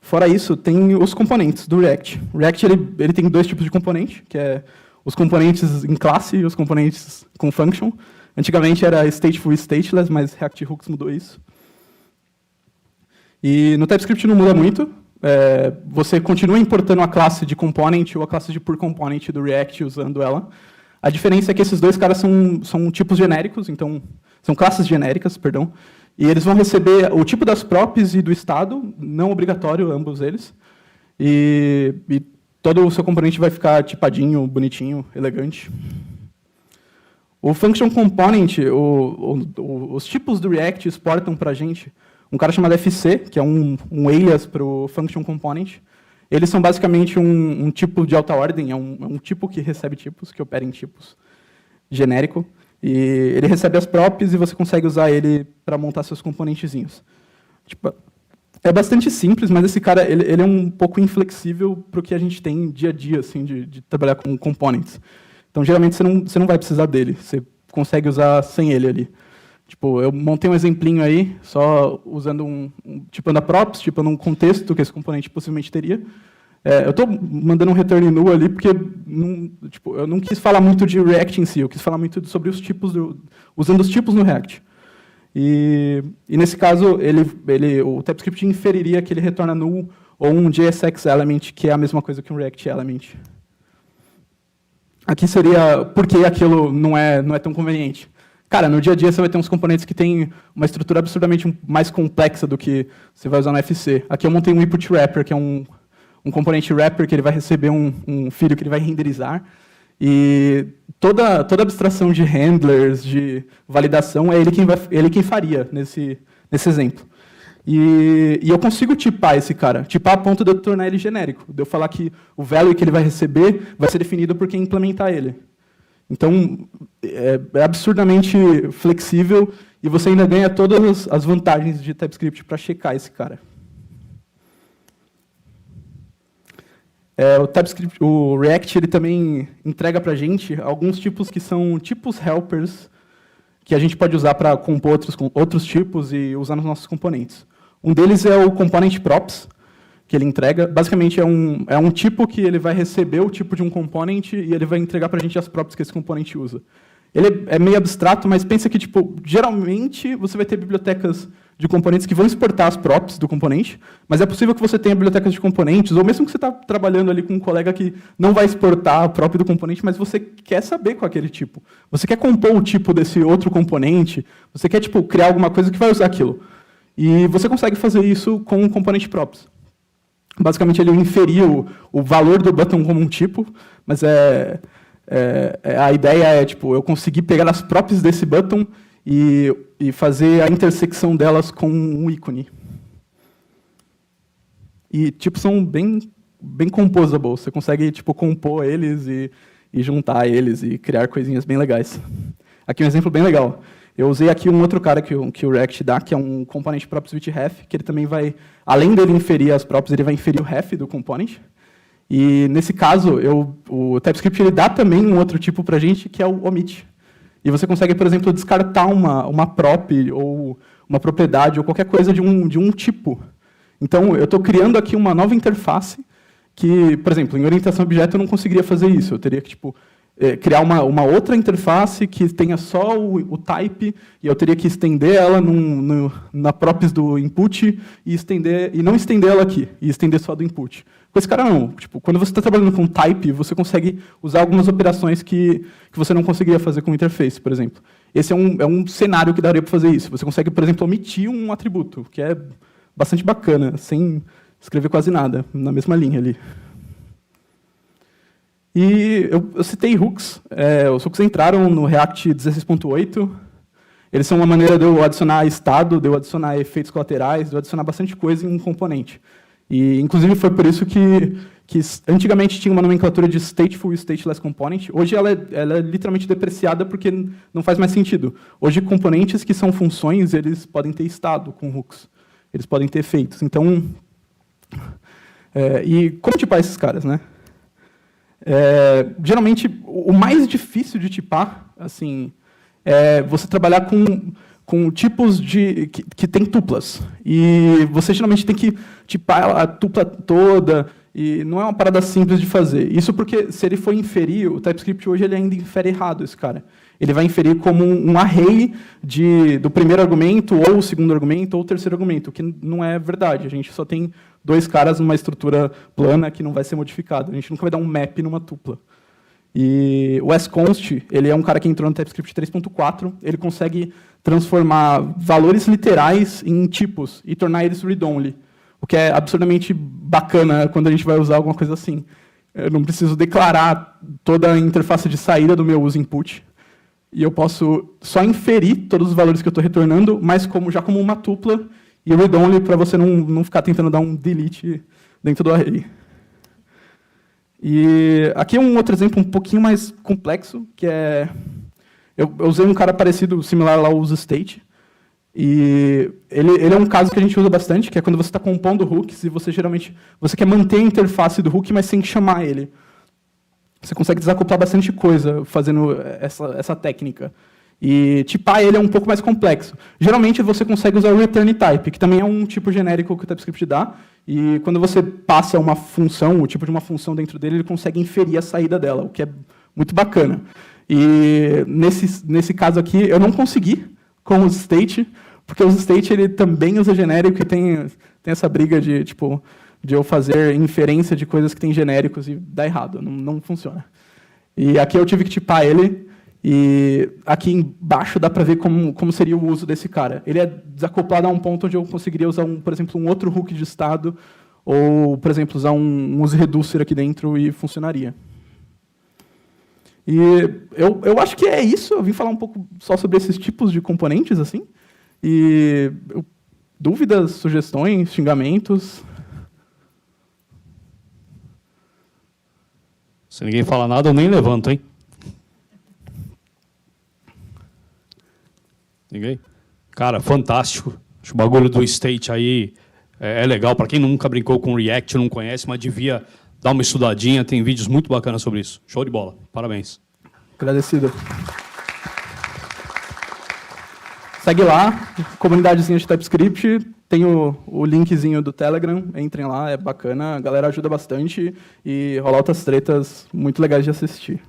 fora isso, tem os componentes do React. O React ele tem dois tipos de componente, que é os componentes em classe e os componentes com function. Antigamente era stateful e stateless, mas React Hooks mudou isso. E no TypeScript não muda muito. Você continua importando a classe de component ou a classe de pure component do React usando ela. A diferença é que esses dois caras são tipos genéricos, então são classes genéricas, perdão. E eles vão receber o tipo das props e do estado, não obrigatório, ambos eles. E todo o seu componente vai ficar tipadinho, bonitinho, elegante. O Function Component, os tipos do React exportam para a gente um cara chamado FC, que é um alias para o Function Component. Eles são basicamente um tipo de alta ordem, é um tipo que recebe tipos, que opera em tipos, genérico. E ele recebe as props e você consegue usar ele para montar seus componentezinhos. Tipo, é bastante simples, mas esse cara ele é um pouco inflexível para o que a gente tem dia a dia assim, de trabalhar com components. Então, geralmente, você não vai precisar dele. Você consegue usar sem ele ali. Tipo, eu montei um exemplinho aí, só usando tipando a props, tipando um contexto que esse componente possivelmente teria. Eu estou mandando um return null ali, porque eu não quis falar muito de React em si, eu quis falar muito sobre os tipos, usando os tipos no React. E nesse caso, o TypeScript inferiria que ele retorna null ou um JSX element, que é a mesma coisa que um React element. Aqui seria por que aquilo não é tão conveniente. Cara, no dia a dia você vai ter uns componentes que têm uma estrutura absurdamente mais complexa do que você vai usar no FC. Aqui eu montei um input wrapper, que é um componente wrapper que ele vai receber um filho que ele vai renderizar. E toda a abstração de handlers, de validação, é ele quem faria nesse exemplo. E eu consigo tipar esse cara, tipar a ponto de eu tornar ele genérico, de eu falar que o value que ele vai receber vai ser definido por quem implementar ele. Então, é absurdamente flexível e você ainda ganha todas as vantagens de TypeScript para checar esse cara. O React ele também entrega para a gente alguns tipos que são tipos helpers que a gente pode usar para compor outros tipos e usar nos nossos componentes. Um deles é o Component Props, que ele entrega. Basicamente, é um tipo que ele vai receber o tipo de um component e ele vai entregar para a gente as props que esse componente usa. Ele é meio abstrato, mas pensa que, geralmente, você vai ter bibliotecas de componentes que vão exportar as props do componente, mas é possível que você tenha bibliotecas de componentes, ou mesmo que você está trabalhando ali com um colega que não vai exportar a prop do componente, mas você quer saber qual é aquele tipo. Você quer compor o tipo desse outro componente, você quer criar alguma coisa que vai usar aquilo. E você consegue fazer isso com o component props. Basicamente, ele inferia o valor do button como um tipo, mas a ideia é eu conseguir pegar as props desse button e fazer a intersecção delas com um ícone. E tipos são bem composable. Você consegue compor eles e juntar eles e criar coisinhas bem legais. Aqui um exemplo bem legal. Eu usei aqui um outro cara que o React dá, que é um component props with ref, que ele também vai, além dele inferir as props, ele vai inferir o ref do component. E, nesse caso, o TypeScript ele dá também um outro tipo para a gente, que é o omit. E você consegue, por exemplo, descartar uma prop ou uma propriedade ou qualquer coisa de um tipo. Então, eu estou criando aqui uma nova interface que, por exemplo, em orientação a objeto eu não conseguiria fazer isso. Eu teria que criar uma outra interface que tenha só o type, e eu teria que estender ela na props do input e não estender ela aqui, e estender só do input. Com esse cara, não. Quando você está trabalhando com type, você consegue usar algumas operações que você não conseguiria fazer com interface, por exemplo. Esse é um cenário que daria para fazer isso. Você consegue, por exemplo, omitir um atributo, que é bastante bacana, sem escrever quase nada, na mesma linha ali. E eu citei hooks. Os hooks entraram no React 16.8. Eles são uma maneira de eu adicionar estado, de eu adicionar efeitos colaterais, de eu adicionar bastante coisa em um componente. E, inclusive, foi por isso que antigamente tinha uma nomenclatura de stateful e stateless component. Hoje ela é literalmente depreciada porque não faz mais sentido. Hoje, componentes que são funções, eles podem ter estado com hooks. Eles podem ter efeitos. Então, e como tipar esses caras, né? Geralmente, o mais difícil de tipar, assim, é você trabalhar com tipos que tem tuplas. E você geralmente tem que tipar a tupla toda, e não é uma parada simples de fazer. Isso porque, se ele for inferir, o TypeScript hoje ele ainda infere errado esse cara. ele vai inferir como um array do primeiro argumento, ou o segundo argumento, ou o terceiro argumento, o que não é verdade. A gente só tem 2 caras numa estrutura plana que não vai ser modificada. A gente nunca vai dar um map numa tupla. E o sconst, ele é um cara que entrou no TypeScript 3.4, ele consegue transformar valores literais em tipos e tornar eles read-only, o que é absurdamente bacana quando a gente vai usar alguma coisa assim. Eu não preciso declarar toda a interface de saída do meu use input, e eu posso só inferir todos os valores que eu estou retornando, mas já como uma tupla, e read-only para você não ficar tentando dar um delete dentro do array. E aqui é um outro exemplo um pouquinho mais complexo, que é... Eu usei um cara parecido, similar lá ao useState, e ele é um caso que a gente usa bastante, que é quando você está compondo hooks e você quer manter a interface do hook, mas sem chamar ele. Você consegue desacoplar bastante coisa fazendo essa técnica. E tipar ele é um pouco mais complexo. Geralmente, você consegue usar o return type, que também é um tipo genérico que o TypeScript dá. E quando você passa uma função, o tipo de uma função dentro dele, ele consegue inferir a saída dela, o que é muito bacana. E nesse caso aqui, eu não consegui com o useState, porque o useState ele também usa genérico e tem essa briga de eu fazer inferência de coisas que tem genéricos e dá errado, não funciona. E aqui eu tive que tipar ele, e aqui embaixo dá para ver como seria o uso desse cara. Ele é desacoplado a um ponto onde eu conseguiria usar, por exemplo, um outro hook de estado, ou, por exemplo, usar um use reducer aqui dentro e funcionaria. E eu acho que é isso. Eu vim falar um pouco só sobre esses tipos de componentes, assim. E dúvidas, sugestões, xingamentos? Se ninguém fala nada, eu nem levanto, hein? Ninguém? Cara, fantástico. Acho o bagulho do state aí é legal. Para quem nunca brincou com React, não conhece, mas devia dar uma estudadinha. Tem vídeos muito bacanas sobre isso. Show de bola. Parabéns. Agradecido. Segue lá, comunidadezinha de TypeScript. Tem o linkzinho do Telegram. Entrem lá, é bacana. A galera ajuda bastante e rola outras tretas muito legais de assistir.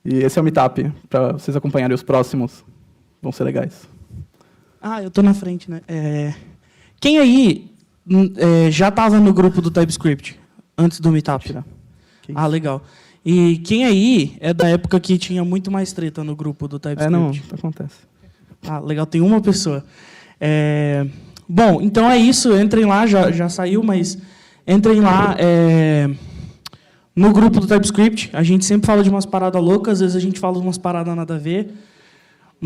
E esse é o Meetup, para vocês acompanharem os próximos. Vão ser legais. Eu tô na frente, né? Quem aí já estava no grupo do TypeScript antes do Meetup? Legal. E quem aí é da época que tinha muito mais treta no grupo do TypeScript? Não acontece. Legal, tem uma pessoa. Bom, então é isso. Entrem lá, já saiu, mas entrem lá no grupo do TypeScript. A gente sempre fala de umas paradas loucas, às vezes a gente fala de umas paradas nada a ver.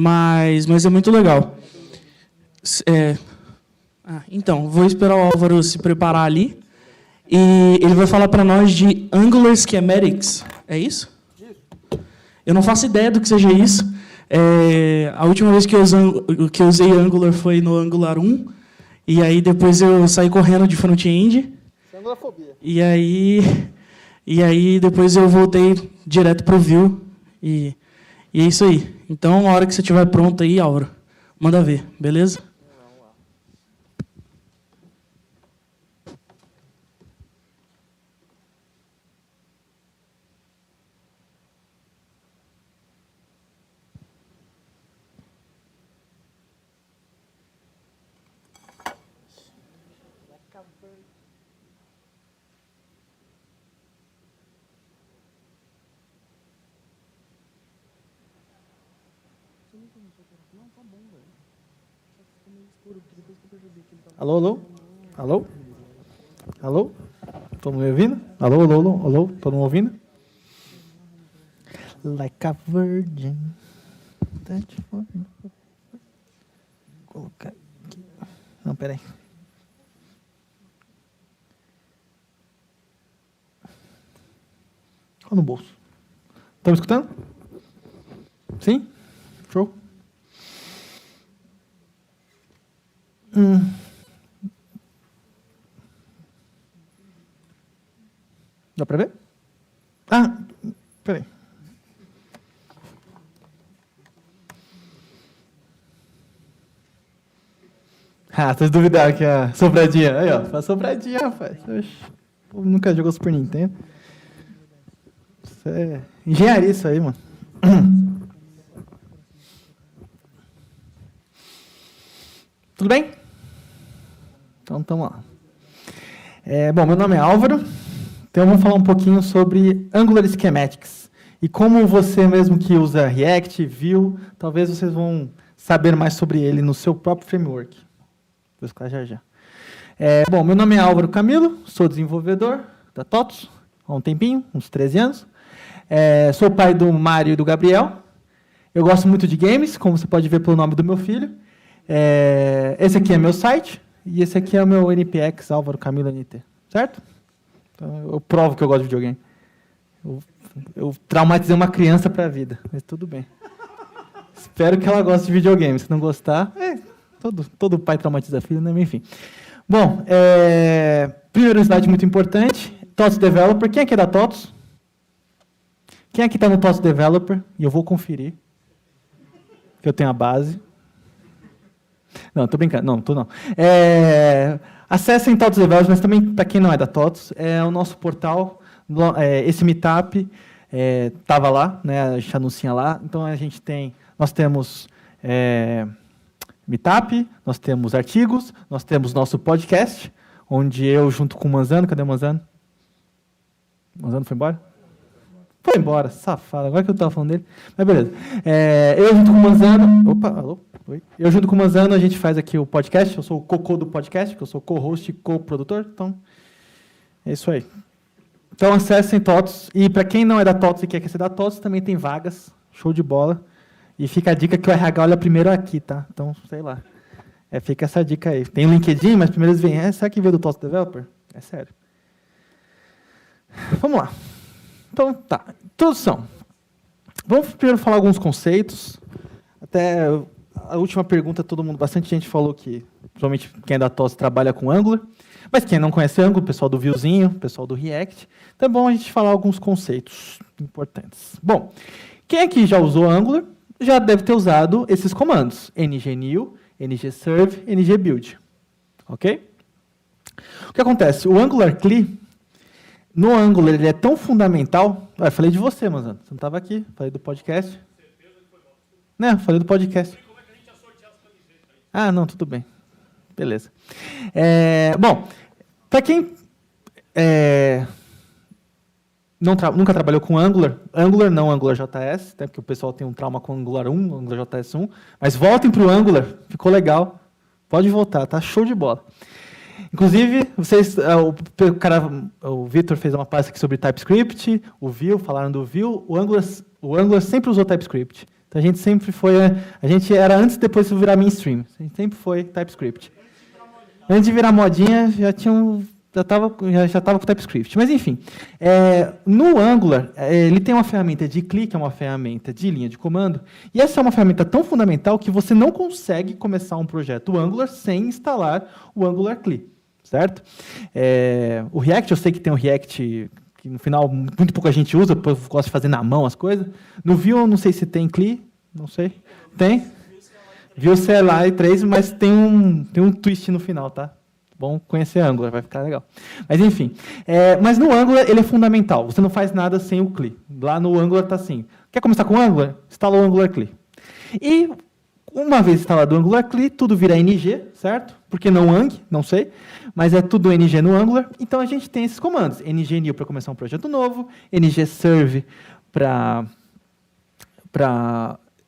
Mas é muito legal. Então, vou esperar o Álvaro se preparar ali. E ele vai falar para nós de Angular Schematics. É isso? Eu não faço ideia do que seja isso. A última vez que eu usei Angular foi no Angular 1. E aí depois eu saí correndo de front-end. E aí depois eu voltei direto para o Vue. E é isso aí. Então, a hora que você estiver pronto aí, Álvaro, manda ver, beleza? Alô, alô? Alô? Alô? Todo mundo me ouvindo? Alô, alô, alô? Alô? Todo mundo ouvindo? Like a virgin. Vou colocar aqui. Não, peraí. Olha no bolso. Estão me escutando? Sim? Show. Dá para ver? Peraí. Vocês duvidaram que a sopradinha. Aí, ó. Faz sopradinha, rapaz. Oxi. O povo nunca jogou Super Nintendo. Isso é engenharia, isso aí, mano. Tudo bem? Então, estamos lá. Bom, meu nome é Álvaro, então vamos falar um pouquinho sobre Angular Schematics. E como você mesmo que usa React, Vue, talvez vocês vão saber mais sobre ele no seu próprio framework. Vou explicar já. Bom, meu nome é Álvaro Camilo, sou desenvolvedor da TOTOS há um tempinho, uns 13 anos. Sou pai do Mário e do Gabriel. Eu gosto muito de games, como você pode ver pelo nome do meu filho. Esse aqui é meu site e esse aqui é o meu NPX, Álvaro Camilo NT, certo? Então, eu provo que eu gosto de videogame. Eu traumatizei uma criança para a vida, mas tudo bem. Espero que ela goste de videogame. Se não gostar, todo pai traumatiza a filha, né? Enfim. Bom, primeiro slide muito importante, TOTOS Developer. Quem aqui é da TOTOS? Quem aqui está no TOTOS Developer? E eu vou conferir, que eu tenho a base. Não, estou brincando. Não, estou não. Acessem TOTOS Developer, mas também, para quem não é da TOTOS, é o nosso portal. Esse meetup estava lá, né, a gente anuncia lá. Então, nós temos meetup, nós temos artigos, nós temos nosso podcast, onde eu, junto com o Manzano, cadê o Manzano? O Manzano foi embora? Foi embora, safado, agora que eu estava falando dele. Mas beleza. Eu junto com o Manzano... Opa, alô? Oi. Eu junto com o Manzano, a gente faz aqui o podcast, eu sou o cocô do podcast, que eu sou co-host e co-produtor, então é isso aí. Então, acessem TOTOS. E para quem não é da TOTOS e quer ser da TOTOS, também tem vagas. Show de bola. E fica a dica que o RH olha primeiro aqui, tá? Então, sei lá. Fica essa dica aí. Tem o LinkedIn, mas primeiro eles veem. Será que veio do TOTOS Developer? É sério. Vamos lá. Então, tá. Introdução. Vamos primeiro falar alguns conceitos. Até a última pergunta, bastante gente falou que, principalmente quem é da TOTOS, trabalha com Angular. Mas quem não conhece Angular, o pessoal do Vuezinho, o pessoal do React, então é bom a gente falar alguns conceitos importantes. Bom, quem aqui já usou Angular, já deve ter usado esses comandos, ngnew, ngserve, ngbuild. Ok? O que acontece? O Angular CLI, no Angular, ele é tão fundamental... Eu falei de você, Manzano, você não estava aqui, falei do podcast. Não, falei do podcast. Ah, não, tudo bem. Beleza. Bom, para quem nunca trabalhou com Angular não AngularJS, até porque o pessoal tem um trauma com Angular 1, AngularJS 1, mas voltem para o Angular, ficou legal. Pode voltar, tá show de bola. Inclusive, o Vitor fez uma palestra aqui sobre TypeScript, o Vue, falaram do Vue, o Angular sempre usou TypeScript. Então, a gente era antes e depois de virar mainstream. A gente sempre foi TypeScript. Antes de virar modinha, já estava com TypeScript. Mas, enfim, no Angular, ele tem uma ferramenta de CLI, que é uma ferramenta de linha de comando, e essa é uma ferramenta tão fundamental que você não consegue começar um projeto Angular sem instalar o Angular CLI, certo? O React, eu sei que tem o React, que no final muito pouca gente usa, depois eu gosto de fazer na mão as coisas. No Vue, eu não sei se tem CLI, não sei. Tem? Vue CLI 3, mas tem um twist no final, tá? Bom conhecer Angular, vai ficar legal. Mas, enfim. Mas no Angular, ele é fundamental. Você não faz nada sem o CLI. Lá no Angular está assim. Quer começar com o Angular? Instala o Angular CLI. E, uma vez instalado o Angular CLI, tudo vira NG, certo? Por que não Ang? Não sei. Mas é tudo NG no Angular. Então, a gente tem esses comandos. ngnew para começar um projeto novo. ngserve para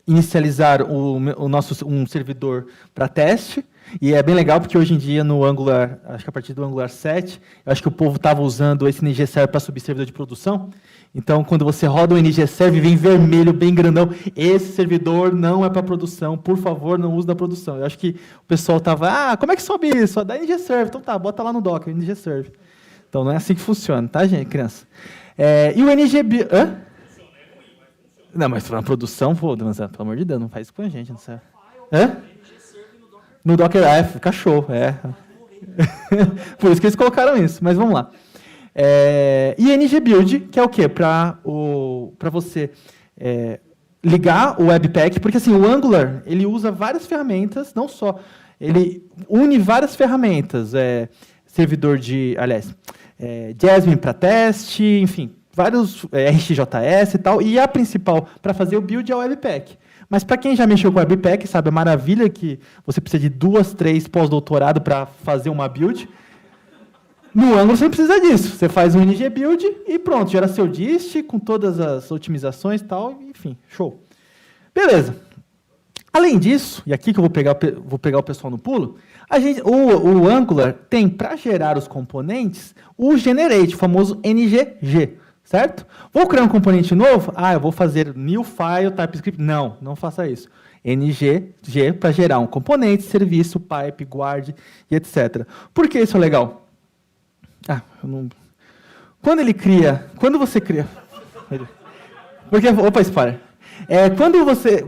inicializar um servidor para teste. E é bem legal, porque hoje em dia, no Angular, acho que a partir do Angular 7, eu acho que o povo estava usando esse ngserve para subir servidor de produção. Então, quando você roda o ngserve, vem vermelho, bem grandão. Esse servidor não é para produção, por favor, não use na produção. Eu acho que o pessoal estava, como é que sobe isso? Só dá ngserve. Então tá, bota lá no Docker, ngserve. Então, não é assim que funciona, tá, gente, criança? E o ngbuild... Não, mas na produção, pô, pelo amor de Deus, não faz isso com a gente, não sabe. No Docker fica show, Por isso que eles colocaram isso, mas vamos lá. E ngbuild, que é o quê? Para você ligar o Webpack, porque assim, o Angular, ele usa várias ferramentas, não só, ele une várias ferramentas, servidor Jasmine para teste, enfim, vários RxJS e tal, e a principal para fazer o build é o Webpack. Mas para quem já mexeu com o Webpack, sabe a maravilha que você precisa de 2, 3 pós-doutorado para fazer uma build. No Angular você não precisa disso. Você faz um NG build e pronto, gera seu dist com todas as otimizações e tal, enfim, show. Beleza. Além disso, e aqui que eu vou pegar o pessoal no pulo, o Angular tem, para gerar os componentes, o generate, o famoso NGG, certo? Vou criar um componente novo? Eu vou fazer new file TypeScript. Não, não faça isso. NGG para gerar um componente, serviço, pipe, guard e etc. Por que isso é legal? Quando você cria... Opa, spoiler.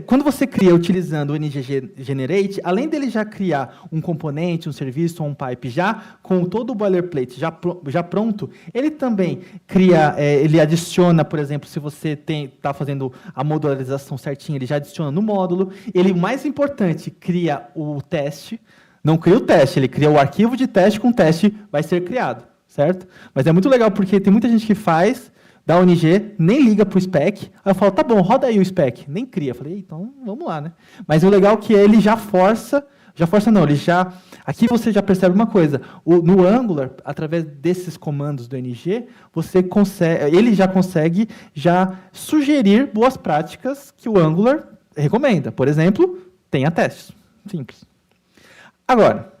Quando você cria utilizando o NGG Generate, além dele já criar um componente, um serviço ou um pipe já com todo o boilerplate já pronto, ele também cria, ele adiciona, por exemplo, se você está fazendo a modularização certinha, ele já adiciona no módulo. Ele, o mais importante, cria o teste. Não cria o teste, ele cria o arquivo de teste com o teste vai ser criado, certo? Mas é muito legal porque tem muita gente que faz, dá ONG, nem liga para o spec. Aí eu falo, tá bom, roda aí o spec. Nem cria. Eu falei, então vamos lá, né? Mas o legal é que ele já força não, aqui você já percebe uma coisa. No Angular, através desses comandos do NG, ele já consegue sugerir boas práticas que o Angular recomenda. Por exemplo, tenha testes. Simples. Agora,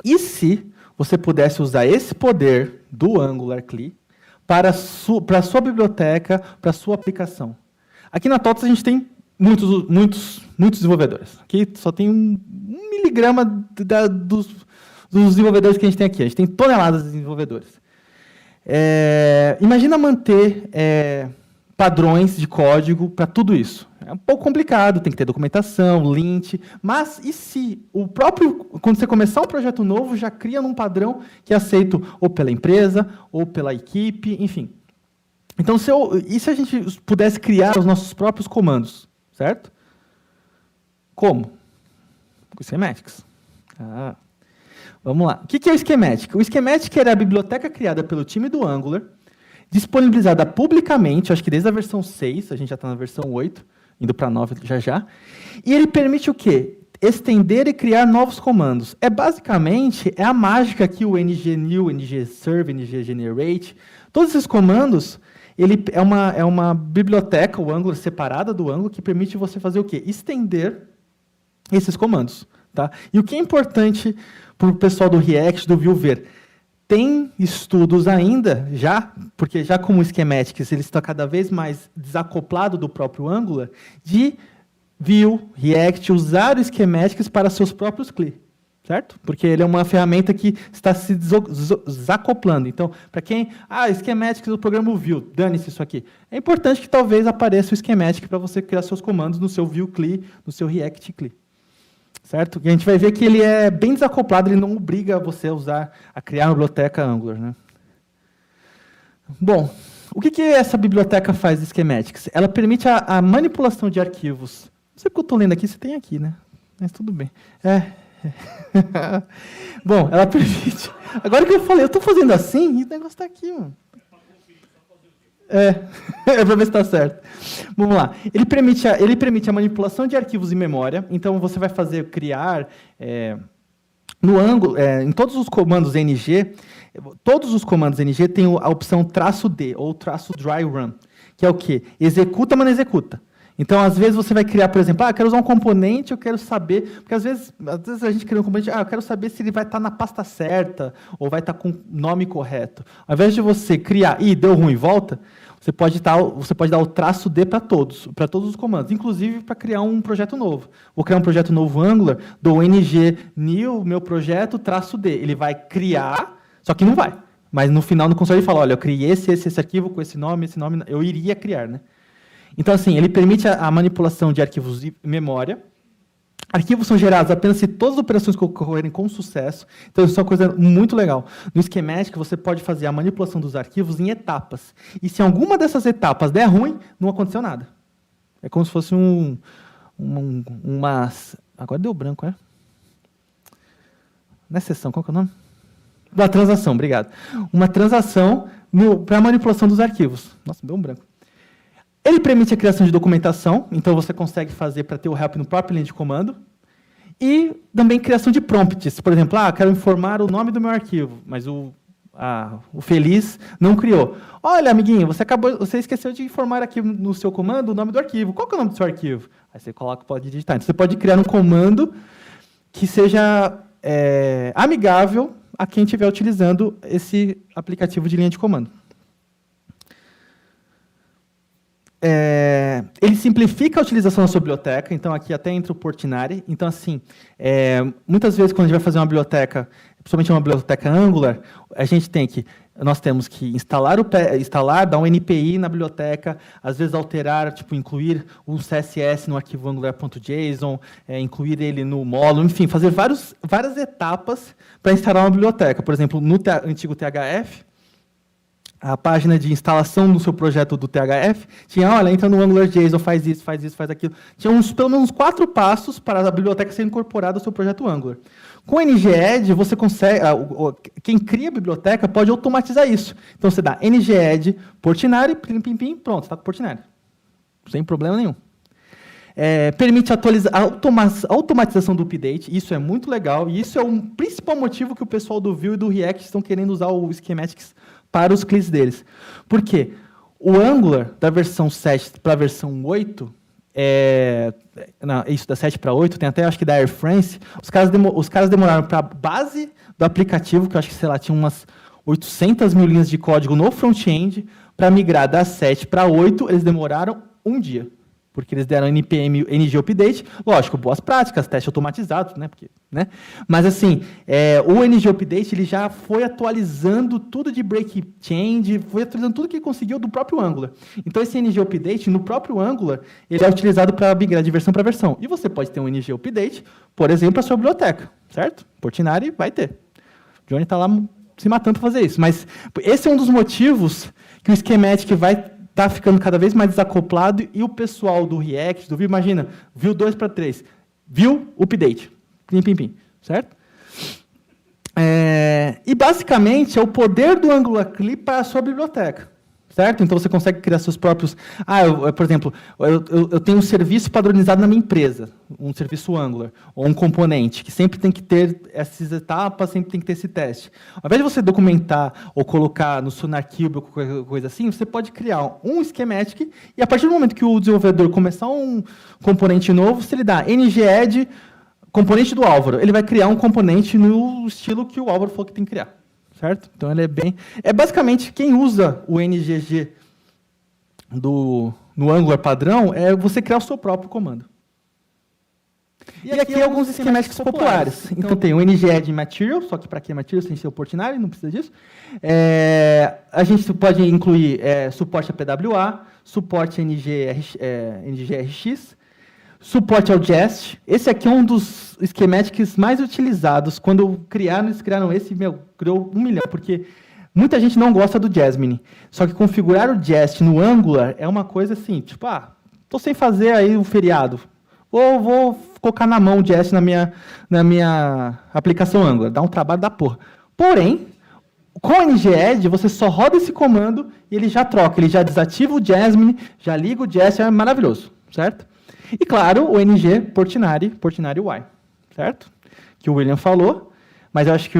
e se você pudesse usar esse poder do Angular CLI para a sua biblioteca, para a sua aplicação? Aqui na TOTS a gente tem muitos desenvolvedores. Aqui só tem 1 miligrama dos desenvolvedores que a gente tem aqui. A gente tem toneladas de desenvolvedores. Imagina manter padrões de código para tudo isso. É um pouco complicado, tem que ter documentação, lint, mas e se quando você começar um projeto novo, já cria num padrão que é aceito ou pela empresa, ou pela equipe, enfim. Então, e se a gente pudesse criar os nossos próprios comandos, certo? Como? Com schematics. Vamos lá. O que é o schematic? O schematic era a biblioteca criada pelo time do Angular, disponibilizada publicamente, acho que desde a versão 6, a gente já está na versão 8, indo para a 9 já. E ele permite o quê? Estender e criar novos comandos. Basicamente a mágica que o ngnew, ngserve, nggenerate, todos esses comandos, ele é uma biblioteca, o Angular, separada do Angular, que permite você fazer o quê? Estender esses comandos. Tá? E o que é importante para o pessoal do React, do Vue ver? Tem estudos ainda, porque já como o Schematics, eles estão cada vez mais desacoplados do próprio Angular, de Vue, React, usar o Schematics para seus próprios CLI, certo? Porque ele é uma ferramenta que está se desacoplando. Então, para quem... Schematics do programa Vue, dane-se isso aqui. É importante que talvez apareça o Schematic para você criar seus comandos no seu Vue CLI, no seu React CLI. Certo? E a gente vai ver que ele é bem desacoplado, ele não obriga você a criar uma biblioteca Angular, né? Bom, o que essa biblioteca faz de Schematics? Ela permite a manipulação de arquivos. Não sei porque eu estou lendo aqui, você tem aqui, né? Mas tudo bem. Bom, ela permite... Agora que eu falei, eu estou fazendo assim e o negócio está aqui, mano. Para ver se está certo. Vamos lá. Ele permite a manipulação de arquivos em memória. Então, você vai criar no Angular, em todos os comandos NG, todos os comandos NG têm a opção "-d" ou "-dry run", que é o quê? Executa, mas não executa. Então, às vezes, você vai criar, por exemplo, quero usar um componente, eu quero saber... Porque, às vezes a gente cria um componente, eu quero saber se ele vai estar na pasta certa ou vai estar com o nome correto. Ao invés de você criar, deu ruim, volta, você pode dar o "-d" para todos os comandos, inclusive para criar um projeto novo. Vou criar um projeto novo Angular, dou ngnew, meu projeto, "-d". Ele vai criar, só que não vai. Mas, no final, no console, ele fala, olha, eu criei esse arquivo com esse nome, eu iria criar, né? Então, assim, ele permite a manipulação de arquivos de memória. Arquivos são gerados apenas se todas as operações ocorrerem com sucesso. Então, isso é uma coisa muito legal. No Schematic, você pode fazer a manipulação dos arquivos em etapas. E se alguma dessas etapas der ruim, não aconteceu nada. É como se fosse uma... Agora deu branco, Não é sessão, qual que é o nome? Da transação, obrigado. Uma transação para a manipulação dos arquivos. Nossa, deu um branco. Ele permite a criação de documentação, então você consegue fazer para ter o help no próprio linha de comando. E também criação de prompts. Por exemplo, quero informar o nome do meu arquivo, mas o feliz não criou. Olha, amiguinho, você esqueceu de informar aqui no seu comando o nome do arquivo. Qual que é o nome do seu arquivo? Aí você pode digitar. Então, você pode criar um comando que seja amigável a quem estiver utilizando esse aplicativo de linha de comando. Ele simplifica a utilização da sua biblioteca, então aqui até entra o Portinari. Então, assim, muitas vezes quando a gente vai fazer uma biblioteca, principalmente uma biblioteca Angular, nós temos que instalar, dar um NPI na biblioteca, às vezes alterar, incluir um CSS no arquivo angular.json, incluir ele no módulo, enfim, fazer várias etapas para instalar uma biblioteca. Por exemplo, no antigo THF, a página de instalação do seu projeto do THF tinha, olha, entra no AngularJSON, faz isso, faz aquilo. Tinha pelo menos 4 passos para a biblioteca ser incorporada ao seu projeto Angular. Com o NGED, você consegue, quem cria a biblioteca pode automatizar isso. Então, você dá NGED, Portinari, pronto, você está com Portinari. Sem problema nenhum. Permite a automatização do update, isso é muito legal, e isso é o principal motivo que o pessoal do Vue e do React estão querendo usar o Schematics para os clientes deles. Por quê? O Angular, da versão 7 para a versão 8, isso da 7 para 8, tem até, acho que da Air France, os caras demoraram para a base do aplicativo, que eu acho que, sei lá, tinha umas 800 mil linhas de código no front-end, para migrar da 7 para 8, eles demoraram um dia. Porque eles deram NPM, NG Update, lógico, boas práticas, teste automatizado, né? Mas, assim, o NG Update ele já foi atualizando tudo de break change, foi atualizando tudo que ele conseguiu do próprio Angular. Então, esse NG Update, no próprio Angular, ele é utilizado para migrar de versão para versão. E você pode ter um NG Update, por exemplo, para a sua biblioteca, certo? Portinari vai ter. O Johnny está lá se matando para fazer isso. Mas esse é um dos motivos que o Schematic vai está ficando cada vez mais desacoplado, e o pessoal do React, do Vue, imagina, Vue 2 para 3, Vue Update, pim, certo? E, basicamente, é o poder do Angular CLI para a sua biblioteca, certo? Então, você consegue criar seus próprios... por exemplo, eu tenho um serviço padronizado na minha empresa, um serviço Angular, ou um componente, que sempre tem que ter essas etapas, sempre tem que ter esse teste. Ao invés de você documentar ou colocar no SonarQube ou qualquer coisa assim, você pode criar um schematic, e a partir do momento que o desenvolvedor começar um componente novo, se ele dá NGED, componente do Álvaro, ele vai criar um componente no estilo que o Álvaro falou que tem que criar. Certo? Então, ele é basicamente, quem usa o NGG no Angular padrão, é você criar o seu próprio comando. E aqui alguns schematics populares. Então, tem o NGED Material, só que para que Material, sem ser o Portinari, não precisa disso. A gente pode incluir suporte a PWA, suporte a NGRX, suporte ao Jest. Esse aqui é um dos schematics mais utilizados. Quando eles criaram esse, criou 1 milhão, porque muita gente não gosta do Jasmine. Só que configurar o Jest no Angular é uma coisa assim, estou sem fazer aí um feriado. Vou colocar na mão o Jest na minha aplicação Angular. Dá um trabalho da porra. Porém, com o NGED, você só roda esse comando e ele já troca. Ele já desativa o Jasmine, já liga o Jest, é maravilhoso, certo? E, claro, o NG Portinari Y, certo? Que o William falou, mas eu acho que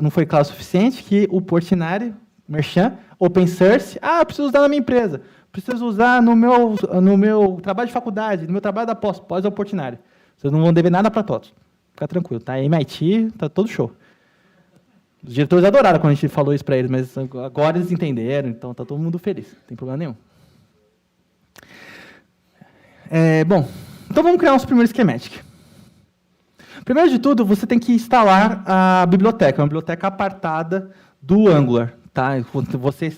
não foi claro o suficiente que o Portinari, Merchan, Open Source, preciso usar na minha empresa, preciso usar no meu trabalho de faculdade, no meu trabalho da pós é o Portinari. Vocês não vão dever nada para todos. Fica tranquilo, tá? MIT, tá todo show. Os diretores adoraram quando a gente falou isso para eles, mas agora eles entenderam, então tá todo mundo feliz, não tem problema nenhum. Bom, então vamos criar nosso primeiro schematic. Primeiro de tudo, você tem que instalar a biblioteca, uma biblioteca apartada do Angular. Tá? Quando você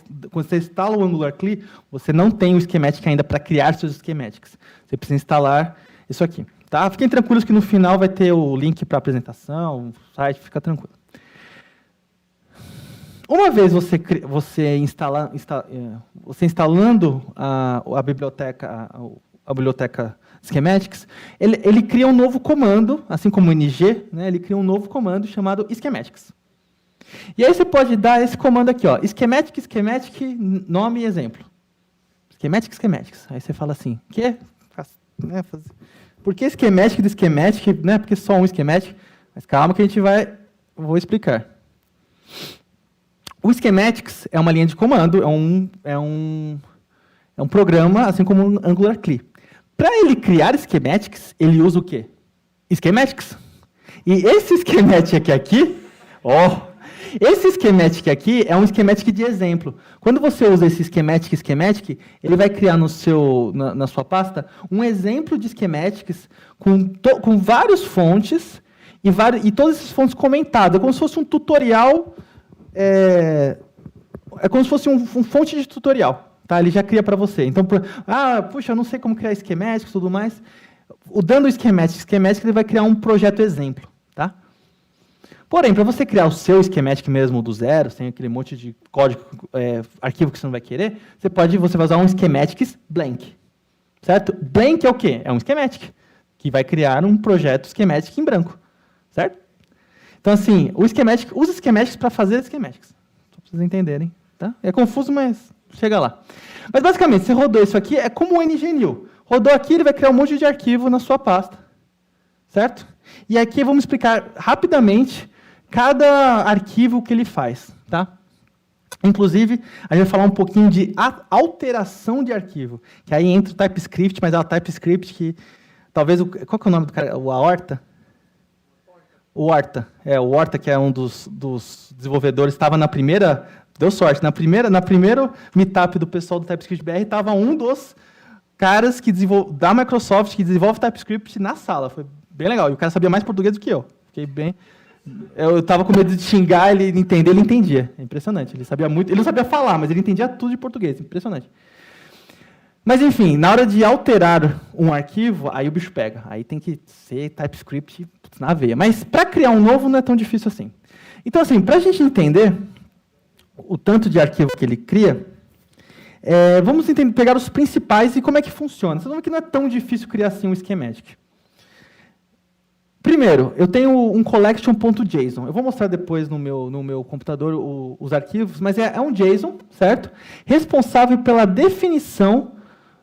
instala o Angular CLI, você não tem o schematic ainda para criar seus schematics. Você precisa instalar isso aqui. Tá? Fiquem tranquilos que no final vai ter o link para a apresentação, o site, fica tranquilo. Uma vez você instalando a biblioteca Schematics, ele cria um novo comando, assim como o NG, né, ele cria um novo comando chamado Schematics. E aí você pode dar esse comando aqui, schematic, nome e exemplo. Schematics. Aí você fala assim, quê? Né, por que schematic do schematic? Né, porque só um schematic. Mas calma que a gente vou explicar. O schematics é uma linha de comando, é um programa, assim como o Angular CLI. Para ele criar schematics, ele usa o quê? Schematics. E esse schematic aqui, esse schematic aqui é um schematic de exemplo. Quando você usa esse schematic, ele vai criar na sua pasta um exemplo de schematics com várias fontes e todas essas fontes comentadas. É como se fosse um tutorial, é como se fosse um fonte de tutorial. Tá? Ele já cria para você. Então, puxa, eu não sei como criar schematics e tudo mais. Dando o schematic, ele vai criar um projeto exemplo. Tá? Porém, para você criar o seu schematic mesmo do zero, sem aquele monte de código, arquivo que você não vai querer, você vai usar um schematics blank. Certo? Blank é o quê? É um schematic, que vai criar um projeto schematic em branco. Certo? Então, assim, usa schematics para fazer schematics. Só para vocês entenderem. Tá? É confuso, mas chega lá. Mas, basicamente, você rodou isso aqui, é como o NGNew. Rodou aqui, ele vai criar um monte de arquivo na sua pasta. Certo? E aqui vamos explicar rapidamente cada arquivo que ele faz. Tá? Inclusive, a gente vai falar um pouquinho de alteração de arquivo. Que aí entra o TypeScript, mas é o TypeScript que... Talvez... Qual que é o nome do cara? O Aorta? O Horta, que é um dos desenvolvedores, estava na primeira... Deu sorte. Na primeiro meetup do pessoal do TypeScript BR, estava um dos caras da Microsoft que desenvolve TypeScript na sala. Foi bem legal. E o cara sabia mais português do que eu. Fiquei bem... Eu estava com medo de xingar, ele entendia. É impressionante. Ele sabia muito... Ele não sabia falar, mas ele entendia tudo de português. Impressionante. Mas, enfim, na hora de alterar um arquivo, aí o bicho pega. Aí tem que ser TypeScript na veia. Mas, para criar um novo, não é tão difícil assim. Então, assim, para a gente entender o tanto de arquivo que ele cria, vamos pegar os principais e como é que funciona. Vocês vão ver que não é tão difícil criar assim um schematic. Primeiro, eu tenho um collection.json. Eu vou mostrar depois no meu computador os arquivos, mas é um JSON, certo? Responsável pela definição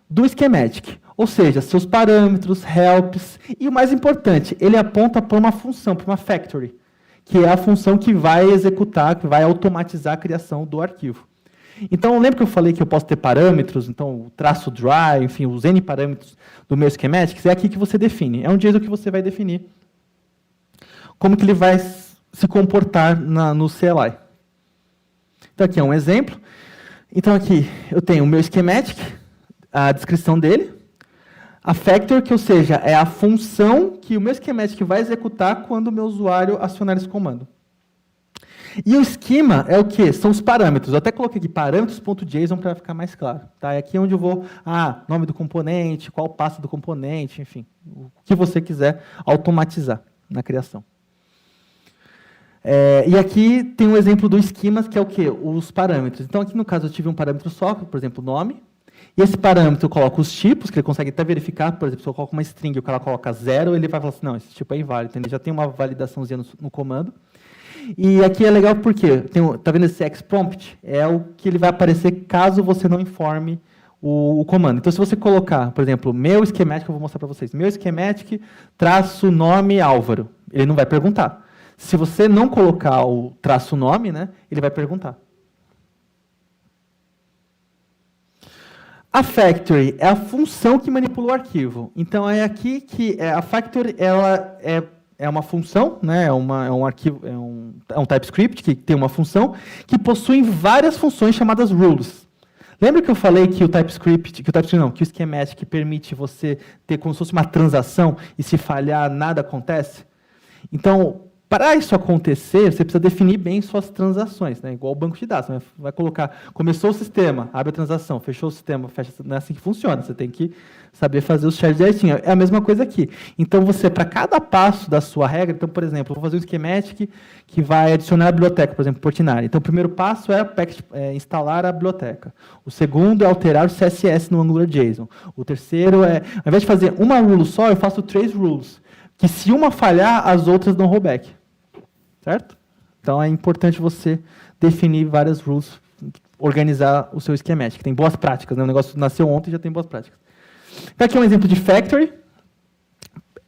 do schematic. Ou seja, seus parâmetros, helps, e o mais importante, ele aponta para uma função, para uma factory, que é a função que vai executar, que vai automatizar a criação do arquivo. Então, lembra que eu falei que eu posso ter parâmetros, então o traço dry, enfim, os N parâmetros do meu schematic, é aqui que você define. É um JSON que você vai definir como que ele vai se comportar no CLI. Então, aqui é um exemplo. Então, aqui eu tenho o meu schematic, a descrição dele, a factor, que, ou seja, é a função que o meu schematic vai executar quando o meu usuário acionar esse comando. E o schema é o quê? São os parâmetros. Eu até coloquei aqui parâmetros.json para ficar mais claro. Tá? É aqui onde eu vou, nome do componente, qual passo do componente, enfim, o que você quiser automatizar na criação. E aqui tem um exemplo do schema, que é o quê? Os parâmetros. Então, aqui no caso, eu tive um parâmetro só, por exemplo, nome. E esse parâmetro eu coloco os tipos, que ele consegue até verificar. Por exemplo, se eu coloco uma string e o cara coloca 0, ele vai falar assim, não, esse tipo é inválido. Então, ele já tem uma validaçãozinha no comando. E aqui é legal porque, está vendo esse xprompt? É o que ele vai aparecer caso você não informe o comando. Então, se você colocar, por exemplo, meu schematic, eu vou mostrar para vocês, meu schematic, traço nome Álvaro. Ele não vai perguntar. Se você não colocar o traço nome, né, ele vai perguntar. A factory é a função que manipula o arquivo. Então, é aqui que a factory ela é uma função, né, é um arquivo, é um TypeScript que tem uma função que possui várias funções chamadas rules. Lembra que eu falei que o schematic permite você ter como se fosse uma transação e se falhar nada acontece? Então, para isso acontecer, você precisa definir bem suas transações, né? Igual o banco de dados. Né? Vai colocar, começou o sistema, abre a transação, fechou o sistema, fecha. Não é assim que funciona. Você tem que saber fazer os checks direitinho. É a mesma coisa aqui. Então, para cada passo da sua regra, então, por exemplo, eu vou fazer um schematic que vai adicionar a biblioteca, por exemplo, Portinari. Então, o primeiro passo é instalar a biblioteca. O segundo é alterar o CSS no AngularJSON. O terceiro ao invés de fazer uma rule só, eu faço 3 rules. Que se uma falhar, as outras dão rollback. Certo? Então, é importante você definir várias rules organizar o seu schematic. Tem boas práticas, né? O negócio nasceu ontem e já tem boas práticas. Então, aqui é um exemplo de factory.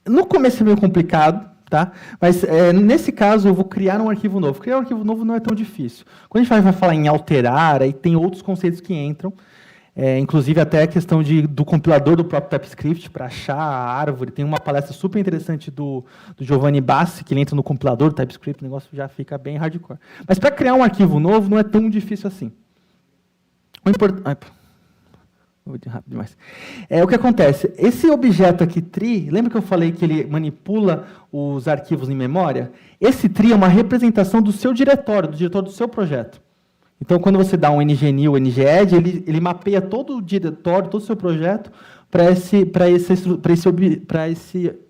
No começo é meio complicado, tá? Mas nesse caso eu vou criar um arquivo novo. Criar um arquivo novo não é tão difícil. Quando a gente vai falar em alterar, aí tem outros conceitos que entram. Inclusive até a questão do compilador do próprio TypeScript para achar a árvore. Tem uma palestra super interessante do Giovanni Bassi, que ele entra no compilador do TypeScript, o negócio já fica bem hardcore. Mas para criar um arquivo novo não é tão difícil assim. Vou rápido demais. O que acontece? Esse objeto aqui, tree, lembra que eu falei que ele manipula os arquivos em memória? Esse tree é uma representação do seu diretório, do diretório do seu projeto. Então, quando você dá um ngNew, ngadd, ele mapeia todo o diretório, todo o seu projeto para esse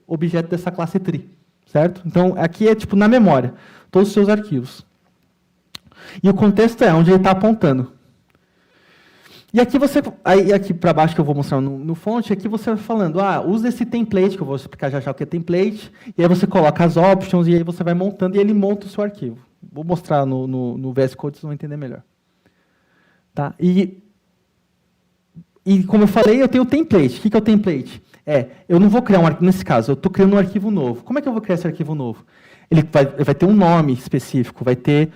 objeto dessa classe tree, certo? Então, aqui é tipo na memória, todos os seus arquivos. E o contexto é onde ele está apontando. E aqui aqui para baixo que eu vou mostrar no fonte, aqui você vai falando, usa esse template, que eu vou explicar já o que é template, e aí você coloca as options, e aí você vai montando, e ele monta o seu arquivo. Vou mostrar no VS Code, vocês vão entender melhor. Tá? E como eu falei, eu tenho o template. O que é o template? Eu não vou criar um arquivo, nesse caso, eu estou criando um arquivo novo. Como é que eu vou criar esse arquivo novo? Ele vai ter um nome específico, vai ter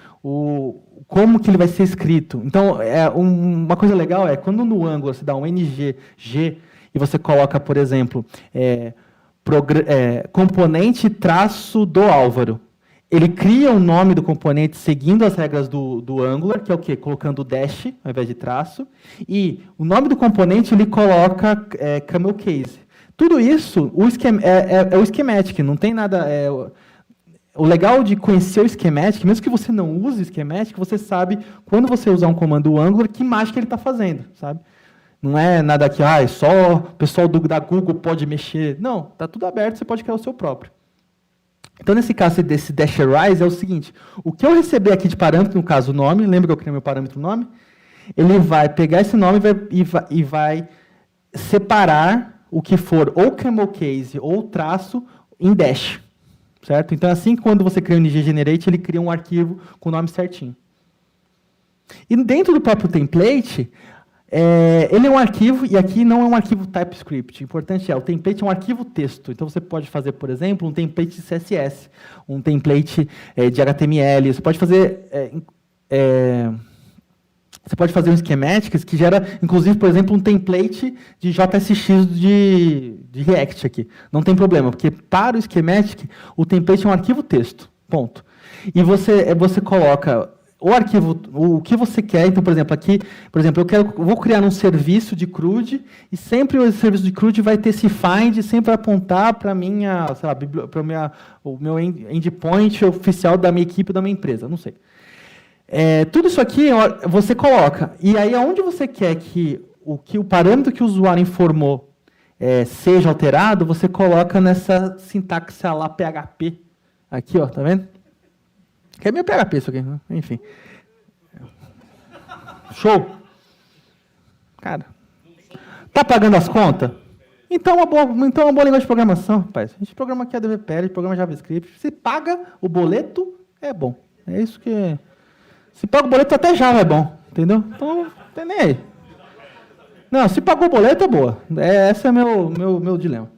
como que ele vai ser escrito. Então, uma coisa legal é, quando no Angular você dá um ngg e você coloca, por exemplo, componente traço do Álvaro, ele cria o nome do componente seguindo as regras do Angular, que é o quê? Colocando dash ao invés de traço. E o nome do componente ele coloca camel case. Tudo isso é o schematic, não tem nada... O legal de conhecer o schematic, mesmo que você não use o schematic, você sabe, quando você usar um comando Angular, que mágica ele está fazendo, sabe? Não é nada que só o pessoal da Google pode mexer. Não, está tudo aberto, você pode criar o seu próprio. Então, nesse caso desse Dasherize, é o seguinte, o que eu receber aqui de parâmetro, no caso o nome, lembra que eu criei meu parâmetro nome? Ele vai pegar esse nome e vai separar o que for ou camel case ou traço em dash. Certo? Então, assim, quando você cria o ngGenerate, ele cria um arquivo com o nome certinho. E dentro do próprio template, ele é um arquivo, e aqui não é um arquivo TypeScript. O importante o template é um arquivo texto. Então, você pode fazer, por exemplo, um template de CSS, um template de HTML. Você pode fazer... Você pode fazer um schematics que gera, inclusive, por exemplo, um template de JSX de React aqui. Não tem problema, porque para o schematic, o template é um arquivo texto. Ponto. E você coloca o arquivo, o que você quer. Então, por exemplo, aqui, eu vou criar um serviço de CRUD, e sempre o serviço de CRUD vai ter esse find, sempre vai apontar para o meu endpoint oficial da minha equipe, da minha empresa. Não sei. Tudo isso aqui você coloca. E aí, aonde você quer que o parâmetro que o usuário informou seja alterado, você coloca nessa sintaxe lá PHP. Aqui, tá vendo? Que é meio PHP isso aqui, né? Enfim. Show? Cara, tá pagando as contas? Então é uma boa linguagem de programação, rapaz. A gente programa aqui a DVPL, programa JavaScript. Se paga o boleto, é bom. É isso que... Se paga o boleto, até Java é bom, entendeu? Então, não tem nem aí. Não, se pagou o boleto, é boa. Esse é meu dilema.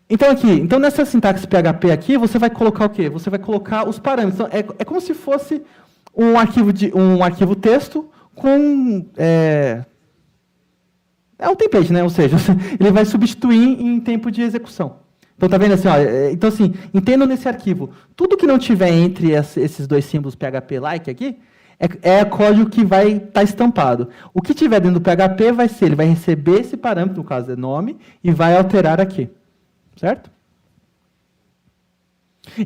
Então, nessa sintaxe PHP aqui, você vai colocar o quê? Você vai colocar os parâmetros. Então, é como se fosse um arquivo texto com... É um template, né? Ou seja, ele vai substituir em tempo de execução. Então, tá vendo assim? Então, assim, entendam nesse arquivo. Tudo que não tiver entre esses dois símbolos PHP-like aqui, é código que vai estar estampado. O que tiver dentro do PHP ele vai receber esse parâmetro, no caso é nome, e vai alterar aqui. Certo?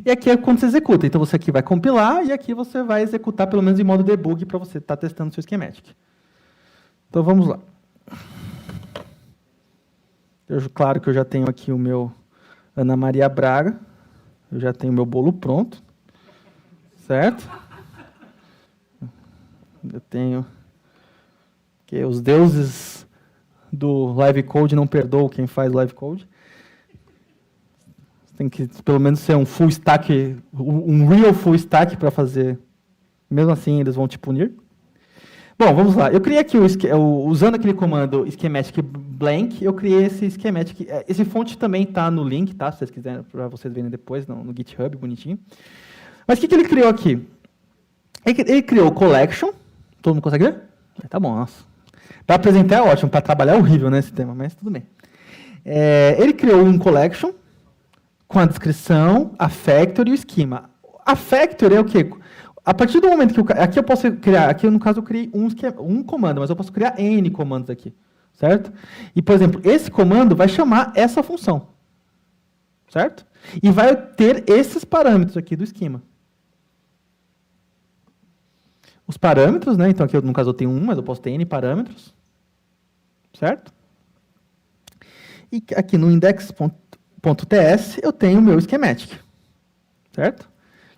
E aqui é quando você executa. Então, você aqui vai compilar, e aqui você vai executar, pelo menos em modo debug, para você estar testando o seu schematic. Então, vamos lá. Claro que eu já tenho aqui o meu... Ana Maria Braga, eu já tenho meu bolo pronto, certo? Eu tenho que os deuses do Live Code não perdoam quem faz Live Code. Tem que pelo menos ser um full stack, um real full stack para fazer. Mesmo assim, eles vão te punir. Bom, vamos lá. Eu criei aqui, usando aquele comando schematic blank, eu criei esse schematic. Esse fonte também está no link, tá? Se vocês quiserem, para vocês verem depois, no GitHub, bonitinho. Mas o que ele criou aqui? Ele criou o collection. Todo mundo consegue ver? Tá bom, nossa. Para apresentar é ótimo, para trabalhar é horrível, né, esse tema, mas tudo bem. Ele criou um collection com a descrição, a factory e o schema. A factory é o quê? A partir do momento que aqui eu posso criar, aqui no caso eu criei um comando, mas eu posso criar N comandos aqui, certo? E, por exemplo, esse comando vai chamar essa função, certo? E vai ter esses parâmetros aqui do esquema. Os parâmetros, né? Então aqui no caso eu tenho mas eu posso ter N parâmetros, certo? E aqui no index.ts eu tenho o meu schematic, certo?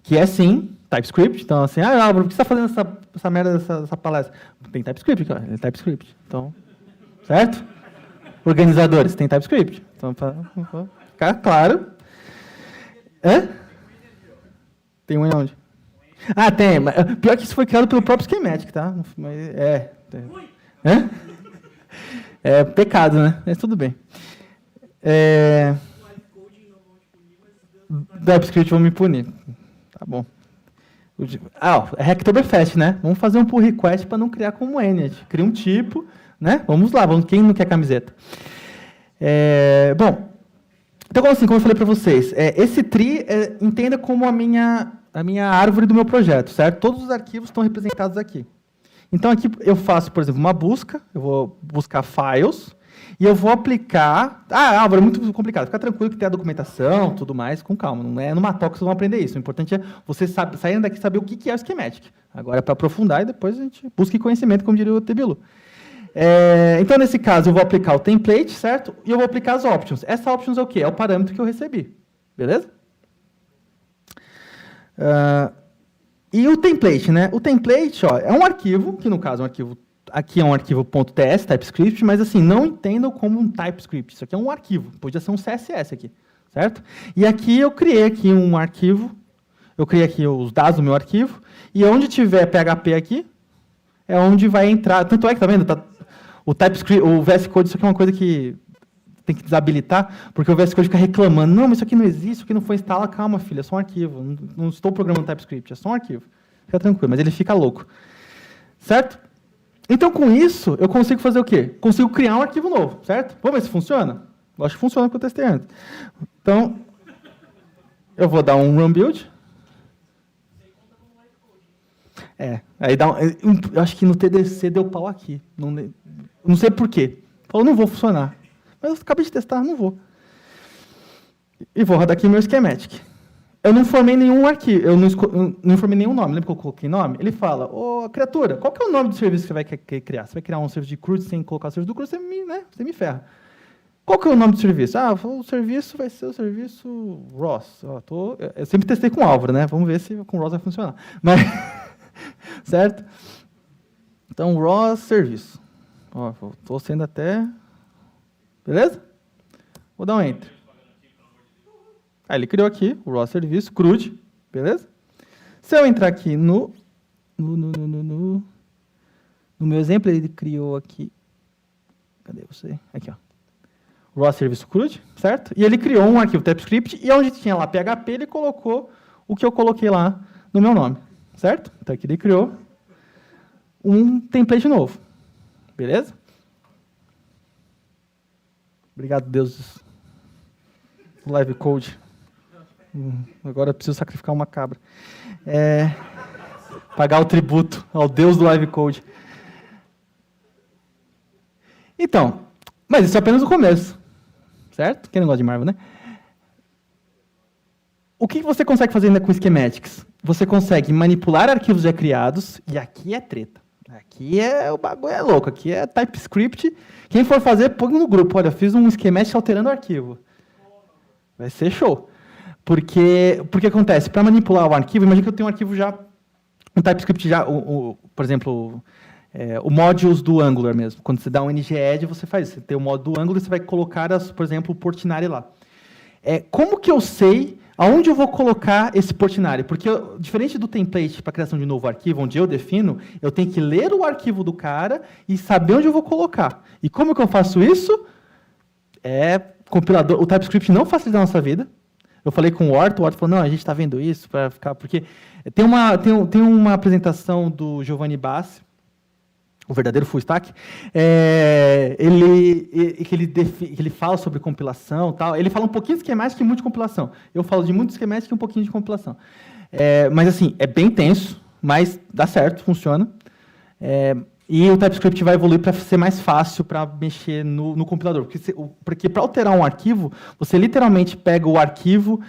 Que é sim TypeScript. Então, assim, Álvaro, por que você está fazendo essa merda dessa palestra? Tem TypeScript, cara. É TypeScript. Então, certo? Organizadores, tem TypeScript. Então, para ficar claro. Tem um onde? Tem. Pior que isso foi criado pelo próprio Schematic, tá? É pecado, né? Mas tudo bem. TypeScript vão me punir. Tá bom. É Hacktoberfest, né? Vamos fazer um pull request para não criar como N. Cria um tipo, né? Vamos lá, quem não quer camiseta? Bom, então, como eu falei para vocês, esse tree entenda como a minha árvore do meu projeto, certo? Todos os arquivos estão representados aqui. Então, aqui eu faço, por exemplo, uma busca, eu vou buscar files, e eu vou aplicar... Álvaro, é muito complicado. Fica tranquilo que tem a documentação, tudo mais, com calma. Não é numa talk que vocês vão aprender isso. O importante é você sair daqui e saber o que é o schematic. Agora é para aprofundar e depois a gente busque conhecimento, como diria o Tebilu. Então, nesse caso, eu vou aplicar o template, certo? E eu vou aplicar as options. Essa options é o quê? É o parâmetro que eu recebi. Beleza? E o template, né? O template, é um arquivo, que no caso é um arquivo... Aqui é um arquivo .ts, TypeScript, mas assim, não entendam como um TypeScript. Isso aqui é um arquivo, podia ser um CSS aqui, certo? E aqui eu criei aqui um arquivo, eu criei aqui os dados do meu arquivo, e onde tiver PHP aqui, é onde vai entrar... Tanto é que, tá vendo? O TypeScript, o VS Code, isso aqui é uma coisa que tem que desabilitar, porque o VS Code fica reclamando, não, mas isso aqui não existe, isso aqui não foi instalado. Calma, filho, é só um arquivo, não estou programando TypeScript, é só um arquivo. Fica tranquilo, mas ele fica louco. Certo? Então, com isso, eu consigo fazer o quê? Consigo criar um arquivo novo, certo? Vamos ver se funciona? Eu acho que funciona, porque eu testei antes. Então, eu vou dar um run build. Aí dá eu acho que no TDC deu pau aqui. Não sei por quê. Falou, não vou funcionar. Mas eu acabei de testar, não vou. E vou rodar aqui meu schematic. Eu não formei nenhum arquivo, eu não informei nenhum nome. Lembra que eu coloquei nome? Ele fala, criatura, qual que é o nome do serviço que você vai criar? Você vai criar um serviço de CRUD sem colocar o serviço do CRUD, você me ferra. Qual que é o nome do serviço? O serviço vai ser o serviço ROS. Eu sempre testei com Álvaro, né? Vamos ver se com ROS vai funcionar. Mas, certo? Então, ROS serviço. Estou sendo até... Beleza? Vou dar um Enter. Ele criou aqui o raw serviço, CRUD, beleza? Se eu entrar aqui no meu exemplo, ele criou aqui, cadê você? Aqui, raw serviço CRUD, certo? E ele criou um arquivo TypeScript, e onde tinha lá PHP, ele colocou o que eu coloquei lá no meu nome, certo? Então aqui ele criou um template novo, beleza? Obrigado, Deus. Live Code. Agora eu preciso sacrificar uma cabra. Pagar o tributo ao Deus do Live Code. Então, mas isso é apenas o começo. Certo? Quem não gosta de Marvel, né? O que você consegue fazer ainda com schematics? Você consegue manipular arquivos já criados, e aqui é treta. Aqui o bagulho é louco. Aqui é TypeScript. Quem for fazer, põe no grupo. Olha, eu fiz um schematic alterando o arquivo. Vai ser show. Porque acontece, para manipular o arquivo, imagina que eu tenho um arquivo já, um TypeScript já, por exemplo, o modules do Angular mesmo. Quando você dá um ng-add, você faz isso. Você tem o módulo do Angular, você vai colocar, por exemplo, o Portinari lá. como que eu sei aonde eu vou colocar esse Portinari? Porque, diferente do template para criação de novo arquivo, onde eu defino, eu tenho que ler o arquivo do cara e saber onde eu vou colocar. E como que eu faço isso? Compilador, o TypeScript não facilita a nossa vida. Eu falei com o Horto falou, não, a gente está vendo isso para ficar... Porque tem uma apresentação do Giovanni Bassi, o verdadeiro full stack, ele fala sobre compilação, tal. Ele fala um pouquinho de esquemática e muito de compilação. Eu falo de muito esquemática e um pouquinho de compilação. Mas assim, é bem tenso, mas dá certo, funciona. E o TypeScript vai evoluir para ser mais fácil para mexer no compilador. Porque para alterar um arquivo, você literalmente pega o arquivo,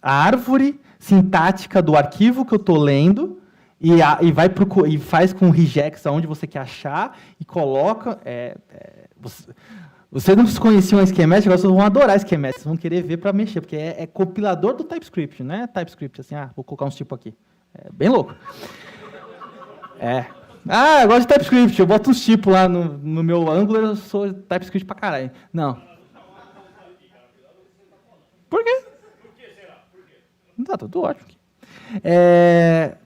a árvore sintática do arquivo que eu estou lendo, e faz com regex aonde você quer achar, e coloca... Vocês não conheciam a schematic, agora vocês vão adorar a schematic, vocês vão querer ver para mexer, porque é compilador do TypeScript, não é TypeScript assim, vou colocar uns tipos aqui. É bem louco. Eu gosto de TypeScript, eu boto uns tipos lá no meu Angular, eu sou TypeScript pra caralho. Não. Por quê? Tá tudo ótimo aqui.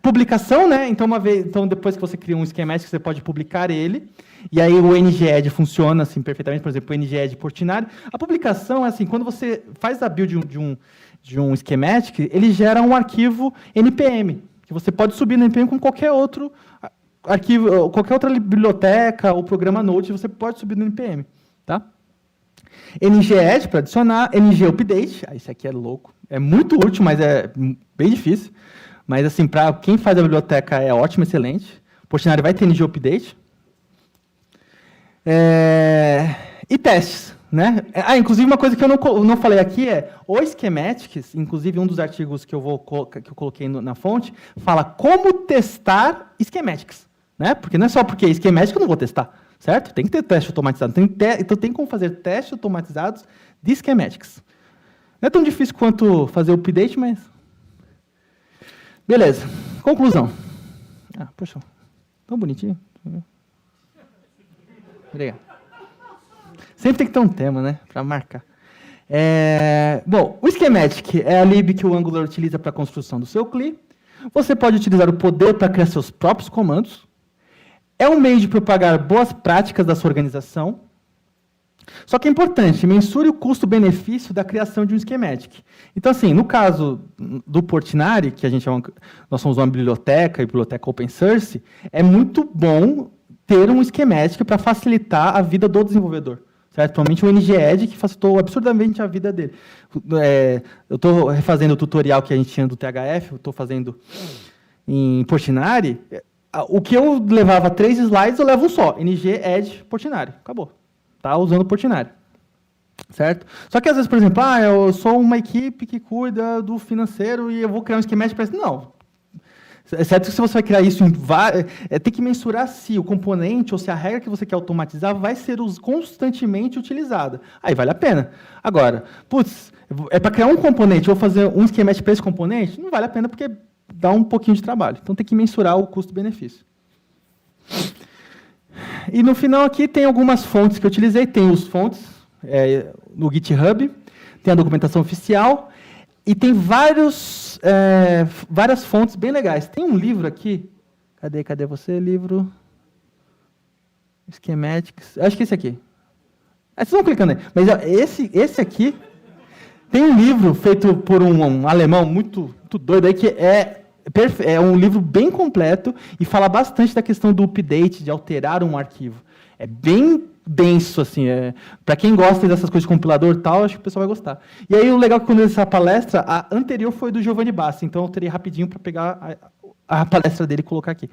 Publicação, né? Então, depois que você cria um schematic, você pode publicar ele. E aí o ngEd funciona assim perfeitamente. Por exemplo, o ngEd Portinari. A publicação é assim, quando você faz a build de um schematic, ele gera um arquivo npm, que você pode subir no npm com qualquer outro arquivo, qualquer outra biblioteca ou programa Node, você pode subir no npm, tá? ngEd para adicionar, ngUpdate, isso aqui é louco, é muito útil, mas é bem difícil. Mas assim, para quem faz a biblioteca é ótimo, excelente. O Portinari vai ter ngUpdate. E testes, né? Inclusive uma coisa que eu não falei aqui o schematics, inclusive um dos artigos que eu coloquei na fonte, fala como testar schematics, né? Porque não é só porque schematic eu não vou testar, certo? Tem que ter teste automatizado. Então tem como fazer testes automatizados de schematics. Não é tão difícil quanto fazer o update, mas... Beleza. Conclusão. Poxa, tão bonitinho. Obrigado. Sempre tem que ter um tema, né? Para marcar. Bom, o schematic é a lib que o Angular utiliza para a construção do seu CLI. Você pode utilizar o poder para criar seus próprios comandos. É um meio de propagar boas práticas da sua organização. Só que é importante, mensure o custo-benefício da criação de um schematic. Então, assim, no caso do Portinari, que nós somos uma biblioteca open source, é muito bom ter um schematic para facilitar a vida do desenvolvedor. Certo? Principalmente o ngEd, que facilitou absurdamente a vida dele. Eu estou refazendo o tutorial que a gente tinha do THF, eu estou fazendo em Portinari. O que eu levava 3 slides, eu levo um só. ngEd Portinari. Acabou. Tá usando o Portinari. Certo? Só que às vezes, por exemplo, eu sou uma equipe que cuida do financeiro e eu vou criar um schematic para isso. Não. Exceto que se você vai criar isso tem que mensurar se o componente ou se a regra que você quer automatizar vai ser constantemente utilizada. Aí vale a pena. Agora, para criar um componente, eu vou fazer um schematic para esse componente, não vale a pena porque dá um pouquinho de trabalho. Então tem que mensurar o custo-benefício. E no final aqui tem algumas fontes que eu utilizei. Tem os fontes no GitHub, tem a documentação oficial e tem várias fontes bem legais. Tem um livro aqui. Cadê você? Livro. Schematics. Acho que esse aqui. Vocês vão clicando aí. Mas esse aqui tem um livro feito por um alemão muito doido aí, que é um livro bem completo e fala bastante da questão do update, de alterar um arquivo. É bem denso, assim. Para quem gosta dessas coisas de compilador e tal, acho que o pessoal vai gostar. E aí, o legal é que quando essa palestra, a anterior foi do Giovanni Bassi, então eu teria rapidinho para pegar a palestra dele e colocar aqui.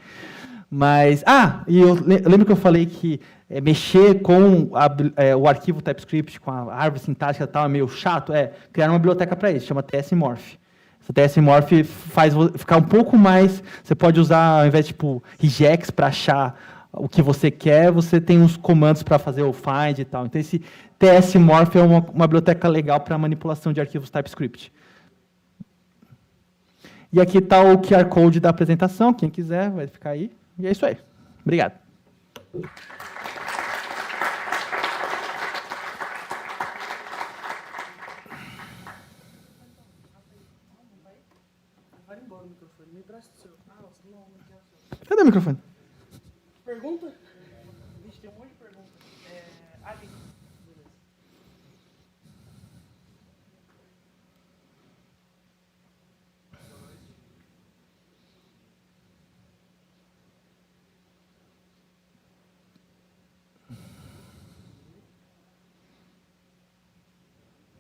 Mas, e eu lembro que eu falei que mexer com o arquivo TypeScript, com a árvore sintática e tal, é meio chato. Criar uma biblioteca para isso, chama tsmorph. Essa tsmorph faz ficar um pouco mais... Você pode usar, ao invés de regex para achar o que você quer, você tem uns comandos para fazer o find e tal. Então, esse tsmorph é uma biblioteca legal para manipulação de arquivos TypeScript. E aqui está o QR Code da apresentação. Quem quiser vai ficar aí. E é isso aí. Obrigado. Cadê o microfone? Pergunta? Vixe, tem um monte de pergunta. Ali.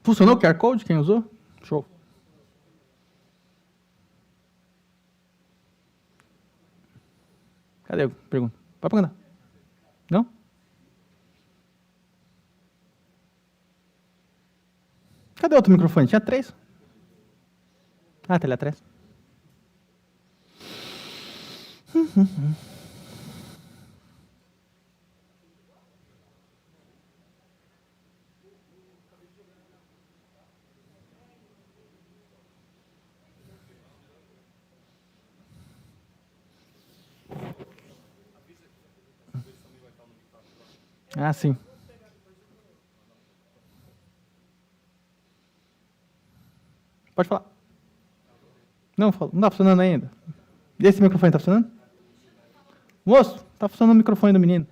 Funcionou o QR Code? Quem usou? Show. Cadê a pergunta? Pode perguntar. Não? Cadê outro microfone? Tinha 3. Ah, tá ali atrás. Ah, sim. Pode falar. Não está funcionando ainda. E esse microfone está funcionando? Moço, está funcionando o microfone do menino.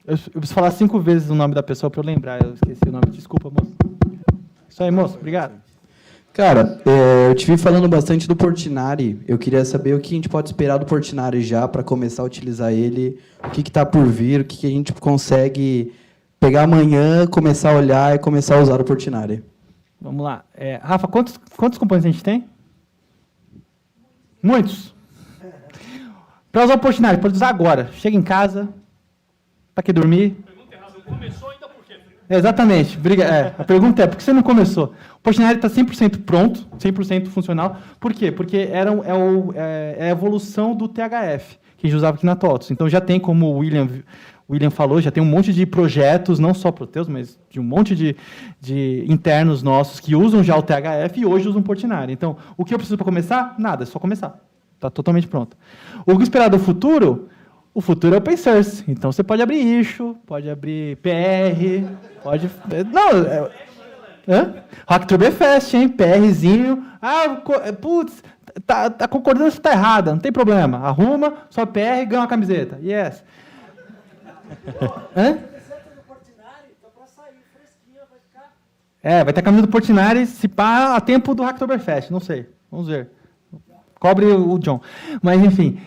Eu preciso falar 5 vezes o nome da pessoa para eu lembrar. Eu esqueci o nome. Desculpa, moço. Isso aí, moço. Obrigado. Cara, eu te vi falando bastante do Portinari. Eu queria saber o que a gente pode esperar do Portinari já para começar a utilizar ele, o que está por vir, o que a gente consegue pegar amanhã, começar a olhar e começar a usar o Portinari. Vamos lá. Rafa, quantos componentes a gente tem? Muitos. Para usar o Portinari, pode usar agora. Chega em casa, para que dormir? Pergunta errada, não começou ainda por quê? Exatamente. A pergunta é, por que você não começou? O Portinari está 100% pronto, 100% funcional. Por quê? Porque é a evolução do THF, que a gente usava aqui na TOTOS. Então, já tem, como o William falou, já tem um monte de projetos, não só Proteus, mas de um monte de internos nossos que usam já o THF e hoje usam o Portinari. Então, o que eu preciso para começar? Nada, é só começar. Está totalmente pronto. O que esperar do futuro? O futuro é open source. Então, você pode abrir issue, pode abrir PR, pode... Não, Hacktoberfest, hein? PRzinho. Putz, a concordância está errada, não tem problema. Arruma, só PR, ganha uma camiseta. Yes. Hã? Vai ter a camisa do Portinari, se pá, a tempo do Hacktoberfest, não sei. Vamos ver. Cobre o John. Mas, enfim.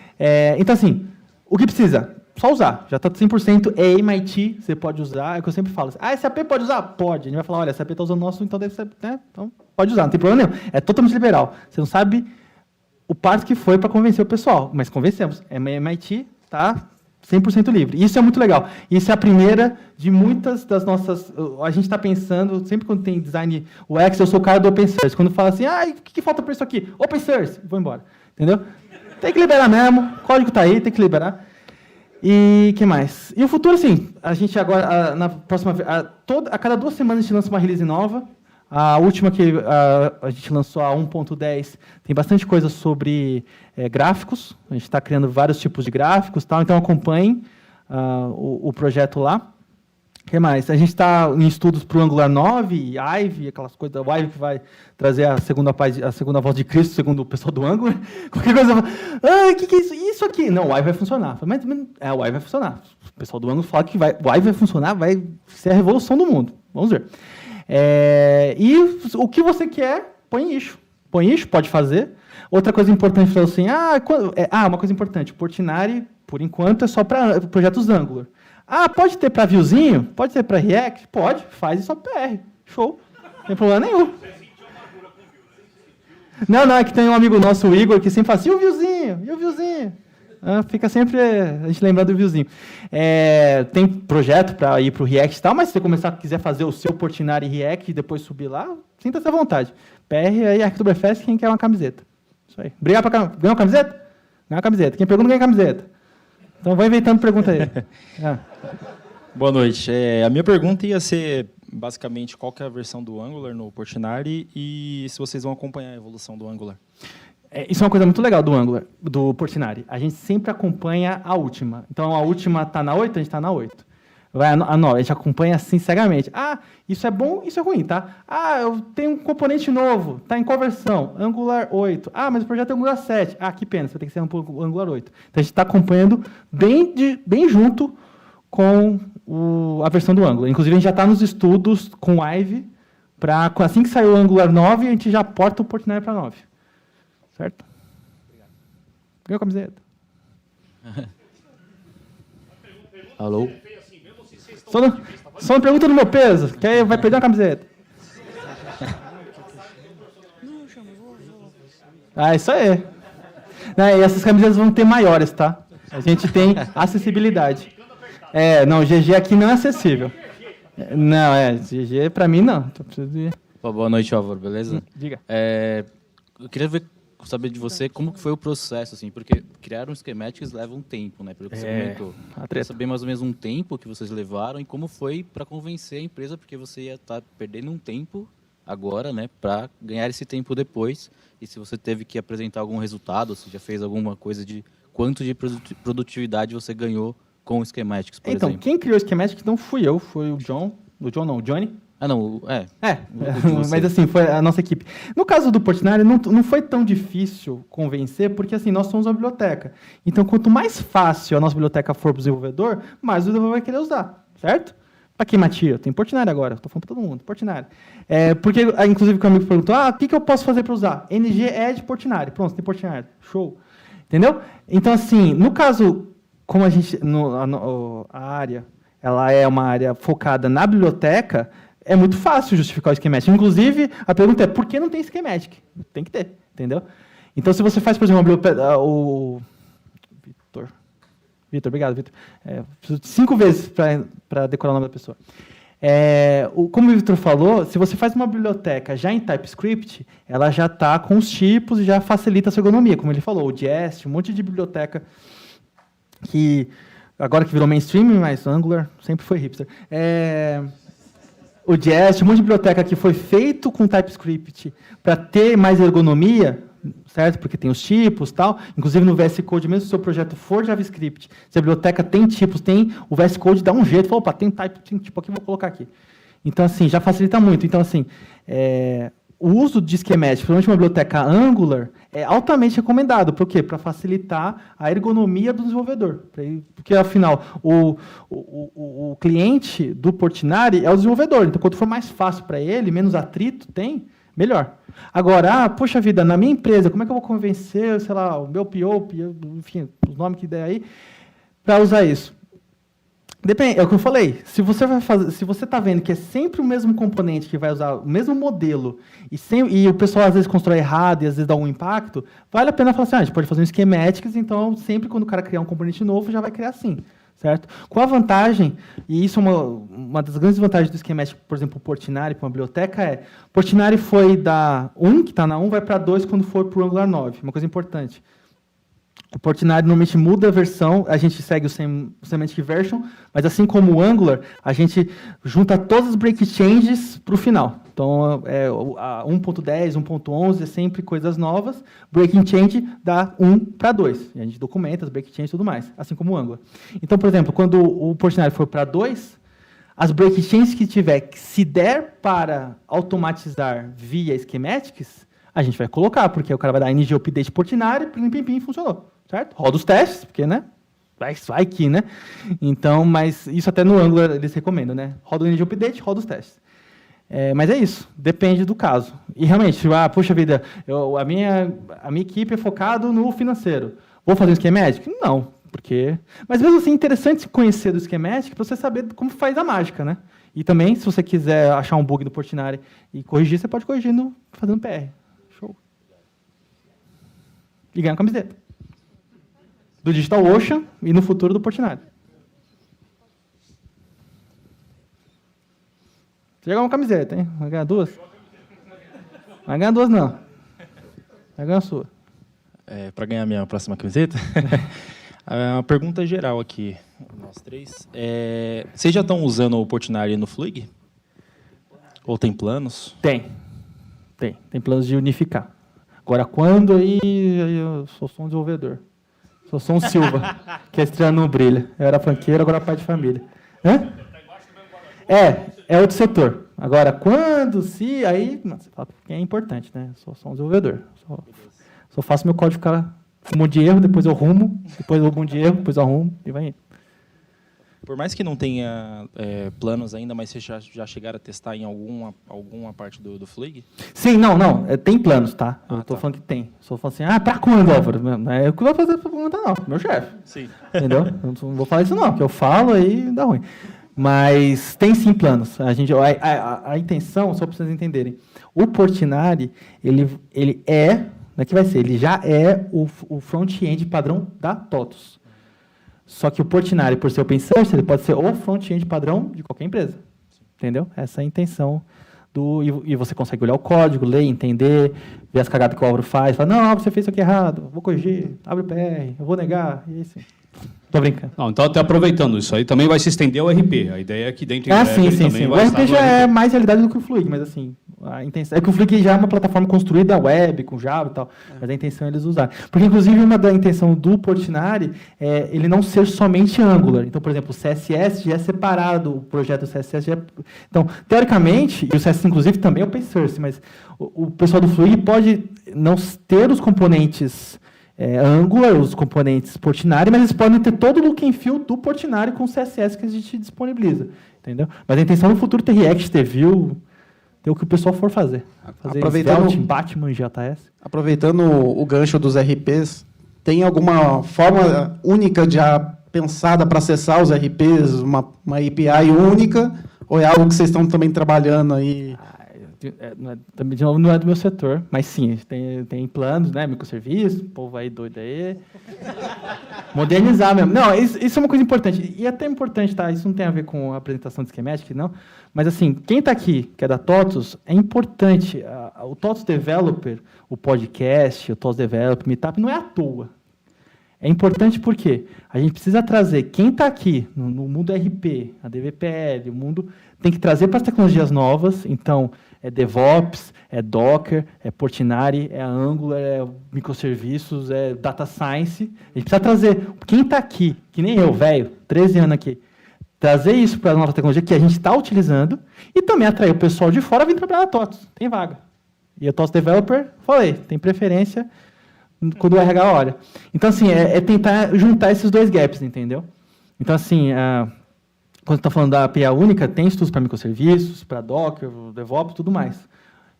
Então, assim, o que precisa? Só usar. Já está 100%. É MIT, você pode usar. É o que eu sempre falo. SAP pode usar? Pode. A gente vai falar, olha, SAP está usando o nosso, então deve ser... Né? Então, pode usar, não tem problema nenhum. É totalmente liberal. Você não sabe o passo que foi para convencer o pessoal. Mas convencemos. MIT está 100% livre. Isso é muito legal. Isso é a primeira de muitas das nossas... A gente está pensando, sempre quando tem design UX, eu sou o cara do open source. Quando fala assim, o que falta para isso aqui? Open source. Vou embora. Entendeu? Tem que liberar mesmo. O código está aí, tem que liberar. E o que mais? E o futuro, sim. A gente agora, na próxima... A cada 2 semanas a gente lança uma release nova. A última que a gente lançou, a 1.10, tem bastante coisa sobre gráficos. A gente está criando vários tipos de gráficos, tal, então acompanhem o projeto lá. O que mais? A gente está em estudos para o Angular 9, Ivy, aquelas coisas, o Ivy que vai trazer a segunda voz de Cristo, segundo o pessoal do Angular. Qualquer coisa, o que é isso? Isso aqui? Não, o Ivy vai funcionar. Mas o Ivy vai funcionar. O pessoal do Angular fala que o Ivy vai funcionar, vai ser a revolução do mundo. Vamos ver. E o que você quer, põe em issue. Põe em issue, pode fazer. Outra coisa importante, falou assim, uma coisa importante, o Portinari, por enquanto, é só para projetos Angular. Pode ter para Vuezinho? Pode ter para React? Pode, faz isso só PR. Show. Não tem problema nenhum. Não, é que tem um amigo nosso, o Igor, que sempre fala assim, e o Vuezinho? E o Vuezinho? Fica sempre a gente lembrando do Vuezinho. Tem projeto para ir para o React e tal, mas se você quiser fazer o seu Portinari React e depois subir lá, sinta-se à vontade. PR aí, Hacktoberfest, quem quer uma camiseta. Isso aí. Brigar para ganhar uma camiseta? Ganhar uma camiseta. Quem pergunta ganha camiseta. Então, vou inventando pergunta aí. Boa noite. A minha pergunta ia ser, basicamente, qual que é a versão do Angular no Portinari e se vocês vão acompanhar a evolução do Angular. Isso é uma coisa muito legal do Angular, do Portinari. A gente sempre acompanha a última. Então, a última está na 8, a gente está na 8. A gente acompanha assim cegamente. Ah, isso é bom, isso é ruim, tá? Ah, eu tenho um componente novo, tá em qual versão? Angular 8. Ah, mas o projeto é Angular 7. Ah, que pena, você tem que ser Angular 8. Então a gente está acompanhando bem junto com a versão do Angular. Inclusive, a gente já está nos estudos com Ivy, para assim que sair o Angular 9, a gente já porta o Portinari para 9. Certo? Obrigado. Ganhou a camiseta. Alô? Só não pergunta do meu peso, que aí vai perder uma camiseta. Ah, isso aí. E essas camisetas vão ter maiores, tá? A gente tem acessibilidade. Não, GG aqui não é acessível. Não, GG para mim não. Boa noite, Álvaro, beleza? Diga. Eu queria saber de você como que foi o processo, assim, porque criar um schematics leva um tempo, né? Pelo que você comentou. Eu queria saber mais ou menos um tempo que vocês levaram e como foi para convencer a empresa, porque você ia estar perdendo um tempo agora, né, para ganhar esse tempo depois. E se você teve que apresentar algum resultado, se já fez alguma coisa de quanto de produtividade você ganhou com o schematics, por exemplo. Então, quem criou o schematics não fui eu, foi o John. O John não, o Johnny. Ah, não, mas assim, foi a nossa equipe. No caso do Portinari, não foi tão difícil convencer, porque assim, nós somos uma biblioteca. Então, quanto mais fácil a nossa biblioteca for para o desenvolvedor, mais o desenvolvedor vai querer usar, certo? Para quem, Matia? Tem Portinari agora, estou falando para todo mundo, Portinari. Porque, inclusive, o amigo perguntou, o que eu posso fazer para usar? NG Add Portinari. Pronto, tem Portinari. Show. Entendeu? Então, assim, no caso, como a gente, a área, ela é uma área focada na biblioteca, é muito fácil justificar o schematic. Inclusive, a pergunta é, por que não tem schematic? Tem que ter, entendeu? Então, se você faz, por exemplo, uma biblioteca... Vitor, obrigado, Vitor. Preciso de 5 vezes para decorar o nome da pessoa. Como o Vitor falou, se você faz uma biblioteca já em TypeScript, ela já está com os tipos e já facilita a sua ergonomia, como ele falou, o Jest, um monte de biblioteca que agora que virou mainstream, mas Angular sempre foi hipster. O Jest, um monte de biblioteca que foi feito com TypeScript para ter mais ergonomia, certo? Porque tem os tipos e tal. Inclusive, no VS Code, mesmo se o seu projeto for JavaScript, se a biblioteca tem tipos, o VS Code dá um jeito, fala, opa, tem tipo aqui, vou colocar aqui. Então, assim, já facilita muito. Então, assim, o uso de schematic, principalmente uma biblioteca Angular, é altamente recomendado. Por quê? Para facilitar a ergonomia do desenvolvedor. Porque, afinal, o cliente do Portinari é o desenvolvedor. Então, quanto for mais fácil para ele, menos atrito tem, melhor. Agora, poxa vida, na minha empresa, como é que eu vou convencer, sei lá, o meu PO, enfim, os nomes que der aí, para usar isso? Depende, é o que eu falei. Se você está vendo que é sempre o mesmo componente que vai usar o mesmo modelo e o pessoal às vezes constrói errado e às vezes dá um impacto, vale a pena falar assim, a gente pode fazer um schematics, então sempre quando o cara criar um componente novo, já vai criar assim, certo? Com a vantagem, e isso é uma das grandes vantagens do schematic, por exemplo, o Portinari para uma biblioteca Portinari foi da 1, que está na 1, vai para 2 quando for para o Angular 9, uma coisa importante. O Portinari normalmente muda a versão, a gente segue o semantic version, mas assim como o Angular, a gente junta todas as break changes para o final. Então, a 1.10, 1.11 é sempre coisas novas, breaking change dá 1 para 2. E a gente documenta as break changes e tudo mais, assim como o Angular. Então, por exemplo, quando o Portinari for para 2, as break changes que tiver, se der para automatizar via schematics, a gente vai colocar, porque o cara vai dar ng update Portinari, pim, funcionou. Certo? Roda os testes, porque, né? Vai que, né? Então, mas isso até no Angular eles recomendam, né? Roda o ng update, roda os testes. Mas é isso, depende do caso. E realmente, poxa vida, a minha equipe é focada no financeiro. Vou fazer um schematic? Não, porque... Mas mesmo assim, é interessante conhecer do schematic para você saber como faz a mágica, né? E também, se você quiser achar um bug do Portinari e corrigir, você pode corrigir fazendo PR. Show. E ganhar uma camiseta. Do DigitalOcean e no futuro do Portinari. Você ganhar uma camiseta, hein? Vai ganhar 2? Vai ganhar 2 não. Vai ganhar a sua. Para ganhar a minha próxima camiseta, uma pergunta geral aqui, nós 3. Vocês já estão usando o Portinari no Fluig? Ou tem planos? Tem planos de unificar. Agora, quando aí eu sou só um desenvolvedor. Sou só um Silva, que esse ano não brilha. Eu era funkeiro, agora pai de família. Hã? É outro setor. Agora, quando, se, aí, você fala que é importante, né? Sou só um desenvolvedor. Só faço meu código ficar um monte de erro, depois eu arrumo, depois eu um monte de erro, depois eu arrumo, e vai indo. Por mais que não tenha planos ainda, mas vocês já chegaram a testar em alguma parte do Fluig? Sim, não. Tem planos, tá? Eu tô falando que tem. Só falando assim, pra quando, Álvaro? Não é eu que vou fazer pra pergunta, não. Meu chefe. Sim. Entendeu? Eu não vou falar isso, não, que eu falo aí dá ruim. Mas tem sim planos. A intenção, só para vocês entenderem, o Portinari, ele é, não é que vai ser, ele já é o front-end padrão da TOTUS. Só que o Portinari, por ser open source, ele pode ser o front-end padrão de qualquer empresa. Entendeu? Essa é a intenção. E você consegue olhar o código, ler, entender, ver as cagadas que o Álvaro faz, falar, não, você fez isso aqui errado, vou corrigir, abre o PR, eu vou negar, e assim. Tô brincando. Não, então, até aproveitando, isso aí também vai se estender ao RP. A ideia é que dentro do sim. O RP já é mais realidade do que o Fluig, mas assim, a intenção é que o Fluig já é uma plataforma construída web, com Java e tal, mas a intenção é eles usarem. Porque, inclusive, uma da intenção do Portinari é ele não ser somente Angular. Então, por exemplo, o CSS já é separado, o projeto do CSS já é... Então, teoricamente, e o CSS, inclusive, também é open source, mas o pessoal do Fluig pode não ter os componentes... Angular, os componentes Portinari, mas eles podem ter todo o look and feel do Portinari com o CSS que a gente disponibiliza, entendeu? Mas a intenção no futuro é ter React, ter Vue, ter o que o pessoal for fazer. Aproveitando Batman, JS. Aproveitando o gancho dos RPs, tem alguma forma única já pensada para acessar os RPs, uma API única, ou é algo que vocês estão também trabalhando aí? De novo, não é do meu setor, mas sim, tem planos, né? Microserviços, o povo aí doido aí. Modernizar mesmo. Não, isso é uma coisa importante. E até importante, tá? Isso não tem a ver com a apresentação de schematic, não. Mas, assim, quem está aqui, que é da TOTUS, é importante. O TOTUS Developer, o podcast, o TOTUS Developer, Meetup, não é à toa. É importante porque a gente precisa trazer quem está aqui no mundo RP, a DVPL, o mundo tem que trazer para as tecnologias novas. Então, é DevOps, é Docker, é Portinari, é Angular, é microserviços, é Data Science. A gente precisa trazer quem está aqui, que nem eu, velho, 13 anos aqui, trazer isso para a nova tecnologia que a gente está utilizando e também atrair o pessoal de fora a vir trabalhar na TOTUS. Tem vaga. E o TOTUS Developer, falei, tem preferência quando o RH olha. Então, assim, é tentar juntar esses dois gaps, entendeu? Então, assim, quando está falando da API única, tem estudos para microserviços, para Docker, DevOps, tudo mais.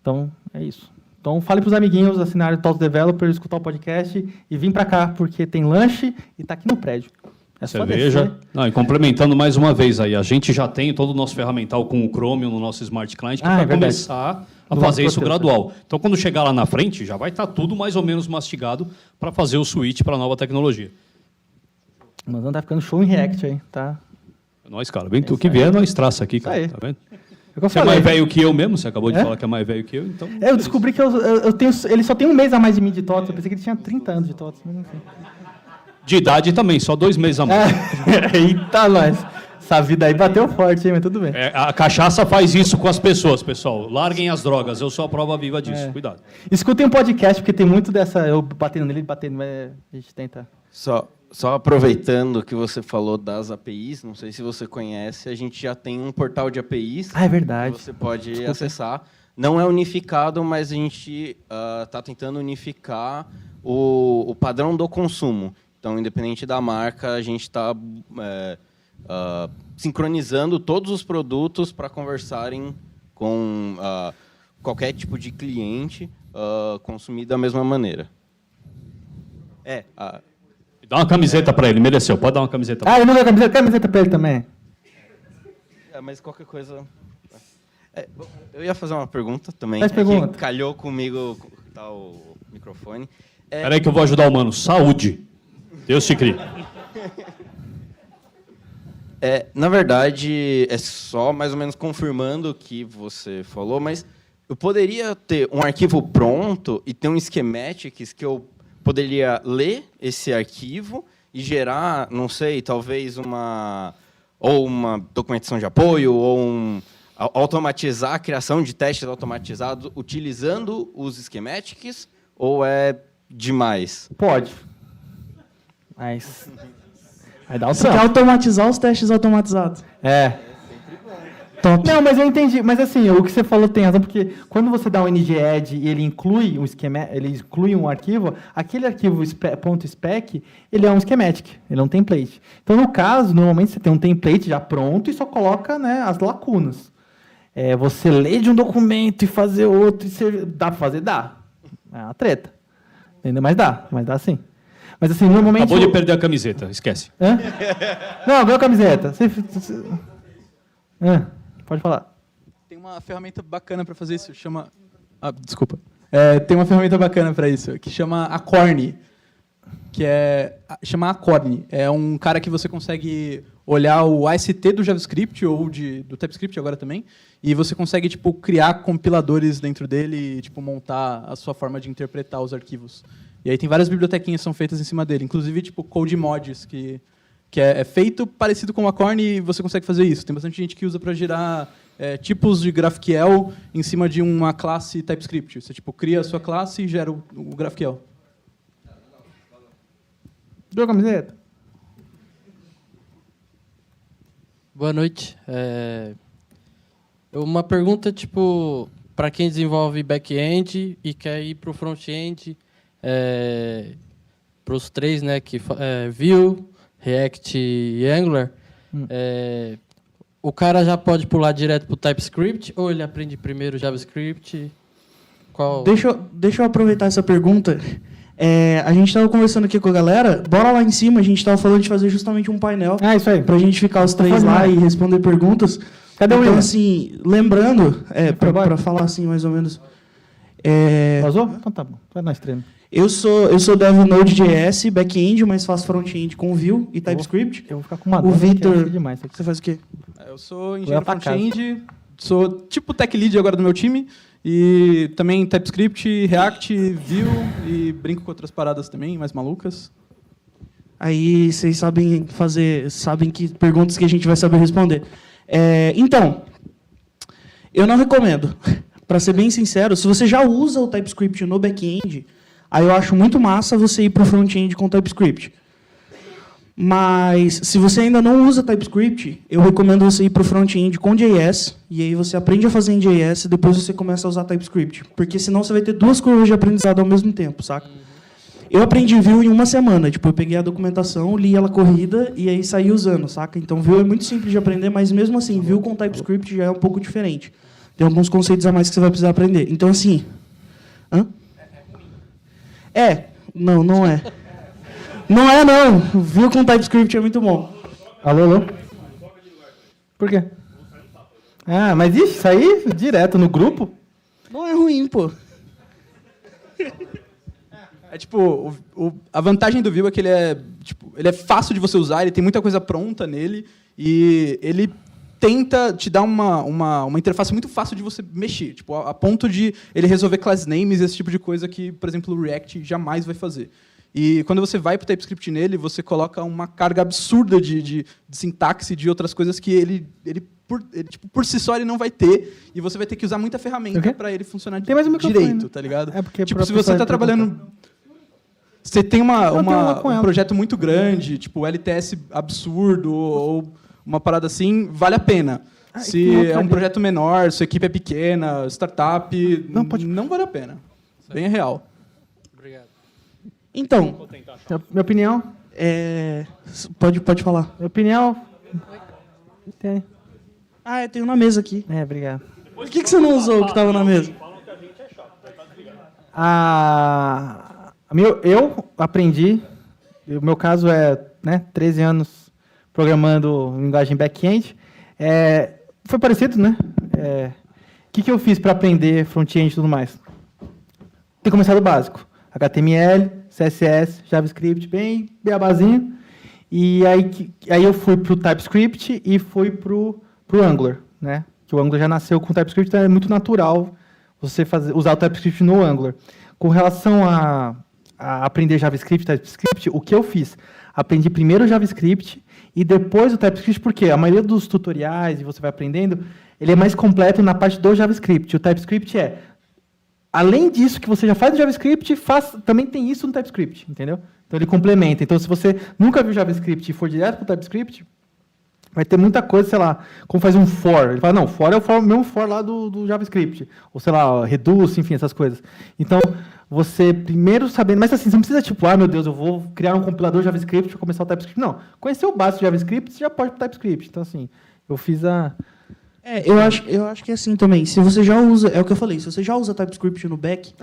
Então, é isso. Então, fale para os amiguinhos assinarem o TOTUS Developer, escutar o podcast e vir para cá, porque tem lanche e está aqui no prédio. É só cerveja. Não, e complementando mais uma vez aí, a gente já tem todo o nosso ferramental com o Chromium no nosso Smart Client, que vai começar a fazer isso gradual. Então, quando chegar lá na frente, já vai estar tudo mais ou menos mastigado para fazer o switch para a nova tecnologia. Mas não está ficando show em React aí, tá? É nóis, cara. Vem tu que vier, nós traça aqui, cara. Aí. Tá vendo? Você é mais velho que eu mesmo, você acabou de falar que é mais velho que eu, então... Eu descobri que eu tenho... Ele só tem um mês a mais de mim de TOTUS, eu pensei que ele tinha 30 anos de TOTUS, mas enfim. De idade também, só 2 meses a mais. Eita, nós. Essa vida aí bateu forte, hein, mas tudo bem. A cachaça faz isso com as pessoas, pessoal. Larguem as drogas, eu sou a prova viva disso. Cuidado. Escutem um podcast, porque tem muito dessa... Eu batendo nele, mas a gente tenta... Só aproveitando que você falou das APIs, não sei se você conhece, a gente já tem um portal de APIs. É verdade. Que você pode acessar. Não é unificado, mas a gente está tentando unificar o padrão do consumo. Então, independente da marca, a gente está sincronizando todos os produtos para conversarem com qualquer tipo de cliente consumir da mesma maneira. Dá uma camiseta para ele, mereceu. Pode dar uma camiseta para ele. ele não deu camiseta para ele também. Mas qualquer coisa... eu ia fazer uma pergunta também. Faz pergunta. Que calhou comigo tá, o microfone. Espera aí que eu vou ajudar o mano. Saúde. Deus te crie. Na verdade, é só mais ou menos confirmando o que você falou, mas eu poderia ter um arquivo pronto e ter um schematics que eu poderia ler esse arquivo e gerar, não sei, talvez uma documentação de apoio ou automatizar a criação de testes automatizados utilizando os schematics, ou é demais? Pode. Mas Aí dá o Você quer trampo. automatizar os testes automatizados. Top. Não, mas eu entendi. Mas assim, o que você falou tem razão, porque quando você dá um ng-add e ele inclui um esquema, ele inclui um arquivo, aquele arquivo .spec, ele é um schematic, ele é um template. Então, no caso, normalmente você tem um template já pronto e só coloca, né, as lacunas. Você ler de um documento e fazer outro, dá para fazer? Dá. É uma treta. Entendeu? Mas dá sim. Mas assim, normalmente... Acabou de perder a camiseta, esquece. Hã? Não, ganhou a camiseta. Pode falar. Tem uma ferramenta bacana para fazer isso, chama... desculpa. Tem uma ferramenta bacana para isso, que chama Acorn, chama Acorn. É um cara que você consegue olhar o AST do JavaScript ou do TypeScript agora também, e você consegue tipo criar compiladores dentro dele e tipo montar a sua forma de interpretar os arquivos. E aí tem várias bibliotequinhas que são feitas em cima dele, inclusive tipo CodeMods, que é feito parecido com o Acorn e você consegue fazer isso. Tem bastante gente que usa para gerar tipos de GraphQL em cima de uma classe TypeScript. Você tipo cria a sua classe e gera o GraphQL. Deu a camiseta? Boa noite. Uma pergunta, tipo, para quem desenvolve back-end e quer ir para o front-end, para os três, né, que Vue, React e Angular, o cara já pode pular direto para o TypeScript ou ele aprende primeiro JavaScript? Deixa eu aproveitar essa pergunta. A gente estava conversando aqui com a galera, bora lá em cima, a gente estava falando de fazer justamente um painel isso aí. pra gente ficar os três lá e responder perguntas. Cadê o Então, William? assim, lembrando, para falar assim mais ou menos... Vazou? Então tá bom, vai nós treino. Eu sou dev Node.js, back-end, mas faço front-end com Vue e TypeScript. Eu vou ficar com uma O Vitor, demais. você faz o quê? Eu sou engenheiro front-end, sou tipo tech lead agora do meu time, e também TypeScript, React, Vue, e brinco com outras paradas também, mais malucas. Aí vocês sabem que perguntas que a gente vai saber responder. Então, eu não recomendo. Para ser bem sincero, se você já usa o TypeScript no back-end, aí eu acho muito massa você ir para o front-end com TypeScript. Mas, se você ainda não usa TypeScript, eu recomendo você ir para o front-end com JS, e aí você aprende a fazer em JS, e depois você começa a usar TypeScript. Porque senão você vai ter duas curvas de aprendizado ao mesmo tempo, saca? Eu aprendi Vue em uma semana. Tipo, eu peguei a documentação, li ela corrida, e aí saí usando, saca? Então, Vue é muito simples de aprender, mas mesmo assim, Vue com TypeScript já é um pouco diferente. Tem alguns conceitos a mais que você vai precisar aprender. Então, assim... Não, não é. Não é, não. Vue com TypeScript é muito bom. Alô? Por quê? Mas isso aí direto no grupo? Não é ruim, pô. A vantagem do Vue é que ele é fácil de você usar, ele tem muita coisa pronta nele, e ele tenta te dar uma interface muito fácil de você mexer, tipo, a ponto de ele resolver class names, esse tipo de coisa que, por exemplo, o React jamais vai fazer. E quando você vai para o TypeScript nele, você coloca uma carga absurda de sintaxe, de outras coisas que ele por si só ele não vai ter, e você vai ter que usar muita ferramenta para ele funcionar direito, tá ligado? Tipo, se você está trabalhando... Você tem um projeto muito grande, tipo LTS absurdo, ou uma parada assim, vale a pena. Se é um projeto menor, sua equipe é pequena, startup, não vale a pena. Bem real. Obrigado. Então, minha opinião? Pode falar. Minha opinião? Tem. Tem um na mesa aqui. Obrigado. Por que você não usou o que estava na mesa? Eu aprendi, o meu caso é 13 anos programando em linguagem back-end. Foi parecido, né? O que eu fiz para aprender front-end e tudo mais? Tem que começar do básico. HTML, CSS, JavaScript, bem beabazinho. E aí eu fui para o TypeScript e fui para o Angular, né? Que o Angular já nasceu com o TypeScript, então é muito natural você usar o TypeScript no Angular. Com relação a aprender JavaScript, TypeScript, o que eu fiz? Aprendi primeiro o JavaScript e depois o TypeScript, porque a maioria dos tutoriais, e você vai aprendendo, ele é mais completo na parte do JavaScript. O TypeScript além disso que você já faz no JavaScript, também tem isso no TypeScript, entendeu? Então ele complementa. Então se você nunca viu JavaScript e for direto para o TypeScript, vai ter muita coisa, sei lá, como fazer um for. Ele fala, não, for é o mesmo for lá do JavaScript. Ou sei lá, reduce, enfim, essas coisas. Então, você primeiro sabendo, mas assim, você não precisa tipo, meu Deus, eu vou criar um compilador JavaScript para começar o TypeScript. Não, conhecer o básico de JavaScript, você já pode para o TypeScript. Então assim, eu fiz a... Eu acho que é assim também. Se você já usa, é o que eu falei, se você já usa TypeScript no back,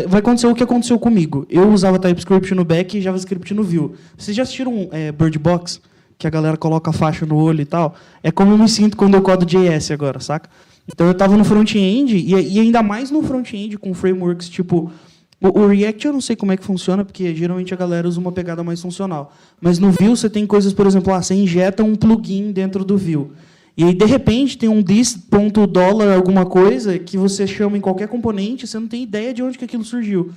vai acontecer o que aconteceu comigo. Eu usava TypeScript no back e JavaScript no Vue. Vocês já assistiram Bird Box? Que a galera coloca a faixa no olho e tal? É como eu me sinto quando eu codo JS agora, saca? Então eu estava no front-end, e ainda mais no front-end com frameworks tipo... O React eu não sei como é que funciona, porque geralmente a galera usa uma pegada mais funcional. Mas no Vue você tem coisas, por exemplo, você injeta um plugin dentro do Vue. E aí, de repente, tem um this.dollar alguma coisa que você chama em qualquer componente, você não tem ideia de onde que aquilo surgiu.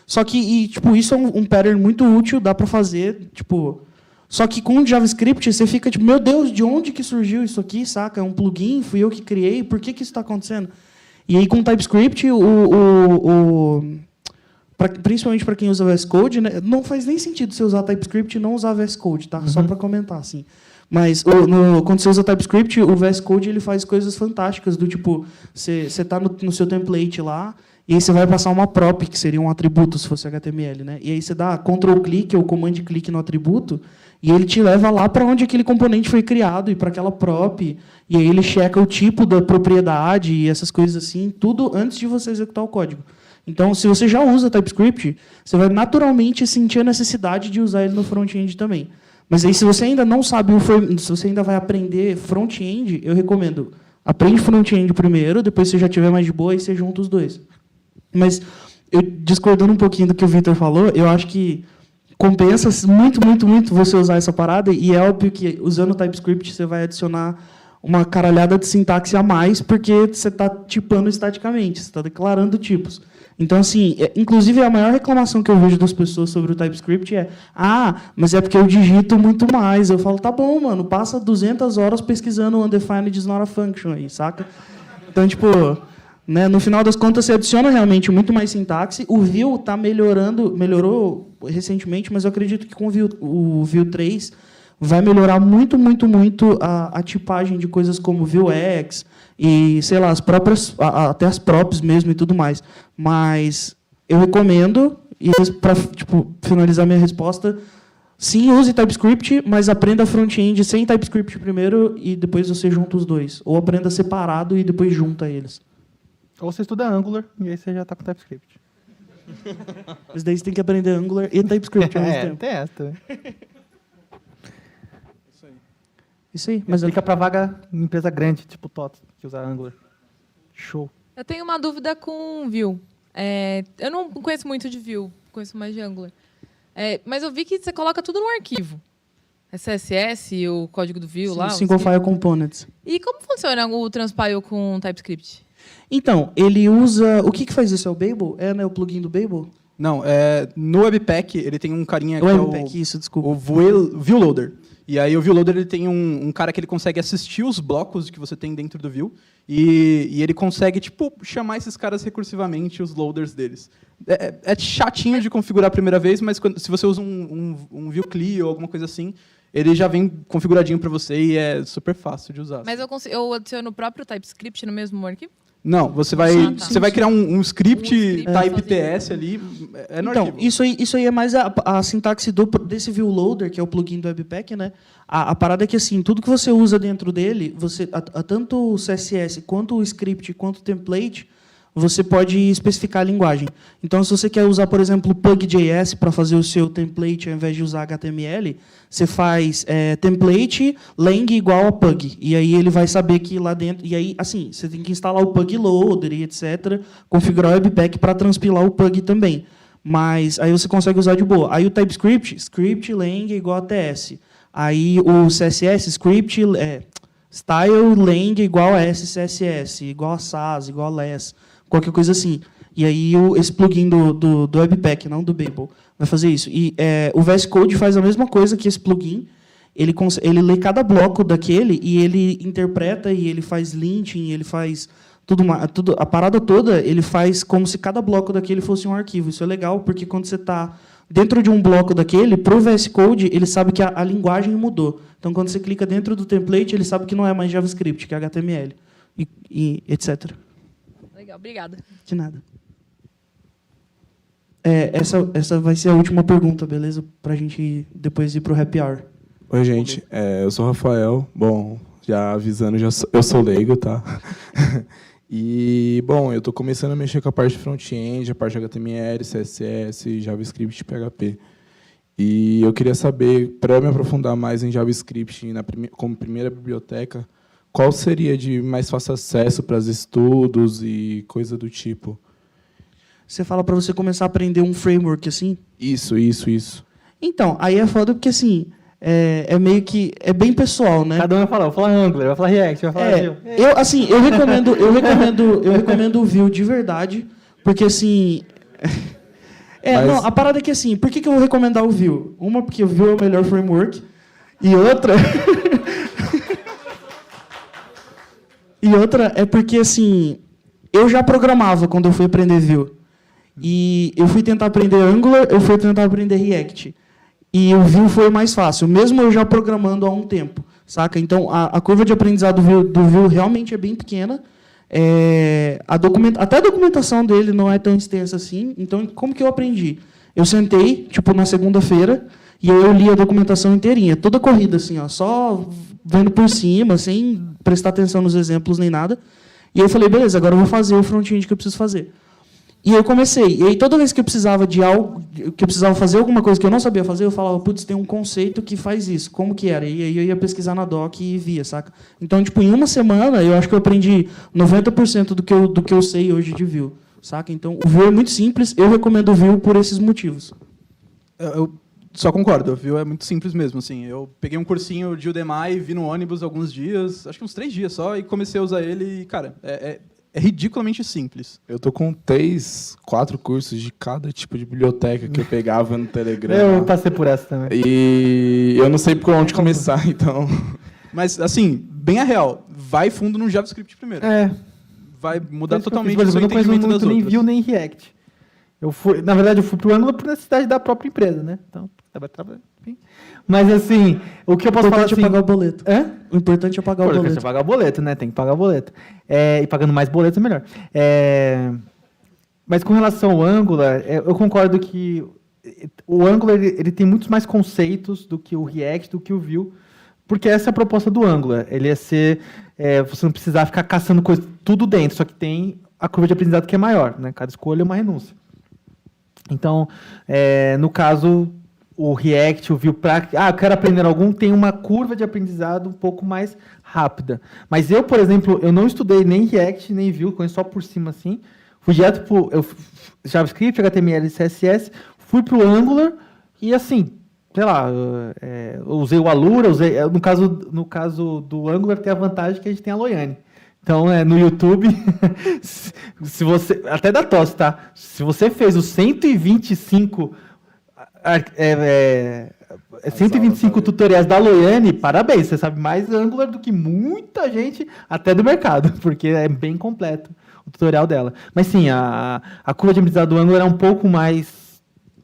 Só que, tipo, isso é um pattern muito útil, dá para fazer, tipo... Só que com o JavaScript, você fica tipo, meu Deus, de onde que surgiu isso aqui, saca? É um plugin, fui eu que criei, por que isso está acontecendo? E aí, com o TypeScript, principalmente para quem usa VS Code, né, não faz nem sentido você usar TypeScript e não usar VS Code, tá? Só para comentar, assim. Mas quando você usa TypeScript, o VS Code ele faz coisas fantásticas, do tipo, você está no seu template lá, e aí você vai passar uma prop, que seria um atributo, se fosse HTML, né? E aí você dá Ctrl-clique ou Command-clique no atributo, e ele te leva lá para onde aquele componente foi criado, e para aquela prop, e aí ele checa o tipo da propriedade, e essas coisas assim, tudo antes de você executar o código. Então, se você já usa TypeScript, você vai naturalmente sentir a necessidade de usar ele no front-end também. Mas aí, se você ainda não sabe, se você ainda vai aprender front-end, eu recomendo, aprende front-end primeiro, depois se você já tiver mais de boa, aí você junta os dois. Mas, discordando um pouquinho do que o Victor falou, eu acho que compensa muito, muito, muito você usar essa parada, e é óbvio que, usando o TypeScript, você vai adicionar uma caralhada de sintaxe a mais, porque você está tipando estaticamente, você está declarando tipos. Então, assim, inclusive a maior reclamação que eu vejo das pessoas sobre o TypeScript é mas é porque eu digito muito mais. Eu falo, tá bom, mano, passa 200 horas pesquisando o undefined is not a function aí, saca? Então, tipo, né, no final das contas, você adiciona realmente muito mais sintaxe. O Vue está melhorou recentemente, mas eu acredito que com o Vue 3 vai melhorar muito, muito, muito a tipagem de coisas como Vuex e, sei lá, até as props mesmo e tudo mais. Mas eu recomendo, e para finalizar minha resposta, sim, use TypeScript, mas aprenda front-end sem TypeScript primeiro e depois você junta os dois. Ou aprenda separado e depois junta eles. Ou você estuda Angular e aí você já está com TypeScript. Mas daí você tem que aprender Angular e TypeScript ao mesmo tempo. Tem essa também. Isso aí. Mas fica para vaga em empresa grande, tipo TOTS, que usa Angular. Show. Eu tenho uma dúvida com Vue. Eu não conheço muito de Vue, conheço mais de Angular. Mas eu vi que você coloca tudo num arquivo. CSS, o código do Vue lá. Single File Components. E como funciona o Transpile com TypeScript? Então, ele usa... O que faz isso? É o Babel? Né, o plugin do Babel? Não, no Webpack ele tem um carinha que Webpack, isso, desculpa. O Vue Loader. E aí o Vue Loader ele tem um cara que ele consegue assistir os blocos que você tem dentro do Vue e ele consegue chamar esses caras recursivamente, os loaders deles. É chatinho de configurar a primeira vez, mas se você usa um Vue CLI ou alguma coisa assim, ele já vem configuradinho para você e é super fácil de usar. Mas eu adiciono o próprio TypeScript no mesmo arquivo? Não, você vai criar um script type TS ali, no então, arquivo. Isso aí é mais a sintaxe desse Vue Loader, que é o plugin do Webpack, né? A parada é que, assim, tudo que você usa dentro dele, tanto o CSS, quanto o script, quanto o template, você pode especificar a linguagem. Então, se você quer usar, por exemplo, o Pug.js para fazer o seu template, ao invés de usar HTML, você faz template lang igual a Pug. E aí ele vai saber que lá dentro... E aí, assim, você tem que instalar o Pug Loader e etc., configurar o Webpack para transpilar o Pug também. Mas aí você consegue usar de boa. Aí o TypeScript, script lang igual a TS. Aí o CSS, script... style lang igual a SCSS, igual a SAS, igual a less, qualquer coisa assim. E aí esse plugin do Webpack, não do Babel, vai fazer isso. E o VS Code faz a mesma coisa que esse plugin. Ele lê cada bloco daquele e ele interpreta e ele faz linting, ele faz a parada toda, ele faz como se cada bloco daquele fosse um arquivo. Isso é legal, porque quando você está dentro de um bloco daquele, para o VS Code, ele sabe que a linguagem mudou. Então, quando você clica dentro do template, ele sabe que não é mais JavaScript, que é HTML, e etc. Legal, obrigada. De nada. Essa vai ser a última pergunta, beleza? Para a gente depois ir para o Happy Hour. Oi, gente. Eu sou o Rafael. Bom, já avisando, eu sou leigo, tá? E, bom, eu estou começando a mexer com a parte front-end, a parte HTML, CSS, JavaScript e PHP. E eu queria saber, para me aprofundar mais em JavaScript como primeira biblioteca, qual seria de mais fácil acesso para os estudos e coisa do tipo? Você fala para você começar a aprender um framework assim? Isso. Então, aí é foda porque assim, é meio que é bem pessoal, né? Cada um vai falar Angular, vai falar React, vai falar Vue. Eu recomendo o Vue de verdade, porque assim, não, a parada é que assim, por que eu vou recomendar o Vue? Uma porque o Vue é o melhor framework e outra é porque assim, eu já programava quando eu fui aprender Vue. E eu fui tentar aprender Angular, eu fui tentar aprender React. E o Vue foi mais fácil, mesmo eu já programando há um tempo, saca? Então, a curva de aprendizado do Vue realmente é bem pequena. Até a documentação dele não é tão extensa assim. Então, como que eu aprendi? Eu sentei, na segunda-feira, e eu li a documentação inteirinha, toda corrida, assim, só vendo por cima, sem prestar atenção nos exemplos nem nada. E eu falei, beleza, agora eu vou fazer o front-end que eu preciso fazer. E eu comecei. E aí, toda vez que eu precisava de algo, que eu precisava fazer alguma coisa que eu não sabia fazer, eu falava, putz, tem um conceito que faz isso. Como que era? E aí eu ia pesquisar na doc e via, saca? Então, em uma semana, eu acho que eu aprendi 90% do que eu sei hoje de Vue, saca? Então, o Vue é muito simples. Eu recomendo o Vue por esses motivos. Eu só concordo. O Vue é muito simples mesmo. Assim, eu peguei um cursinho de Udemy, vi no ônibus alguns dias, acho que uns 3 dias só, e comecei a usar ele e, cara, é ridiculamente simples. Eu tô com 3, 4 cursos de cada tipo de biblioteca que eu pegava no Telegram. Eu passei por essa também. E eu não sei por onde começar, então... Mas, assim, bem a real, vai fundo no JavaScript primeiro. Vai mudar totalmente o seu entendimento das outras. Eu não conheço nem Vue nem React. Na verdade, eu fui pro Angular por necessidade da própria empresa, né? Então, enfim. Mas, assim, o que eu posso falar... O importante é pagar o boleto. O importante é pagar o boleto. O importante é pagar o boleto, né? Tem que pagar o boleto. E pagando mais boletos é melhor. Mas com relação ao Angular, eu concordo que o Angular ele tem muitos mais conceitos do que o React, do que o Vue, porque essa é a proposta do Angular. Ele é ser... você não precisar ficar caçando coisa tudo dentro, só que tem a curva de aprendizado que é maior, né? Cada escolha é uma renúncia. Então, no caso... O React, o Vue, eu quero aprender algum, tem uma curva de aprendizado um pouco mais rápida. Mas eu, por exemplo, eu não estudei nem React, nem Vue, conheço só por cima, assim. Fui direto para JavaScript, HTML e CSS, fui para o Angular e, assim, sei lá, usei o Alura, no caso do Angular tem a vantagem que a gente tem a Loiane. Então, no YouTube, se você, até da tosse, tá? Se você fez os 125 tutoriais da Loiane, parabéns, você sabe mais Angular do que muita gente, até do mercado, porque é bem completo o tutorial dela. Mas sim, a curva de aprendizado do Angular é um pouco mais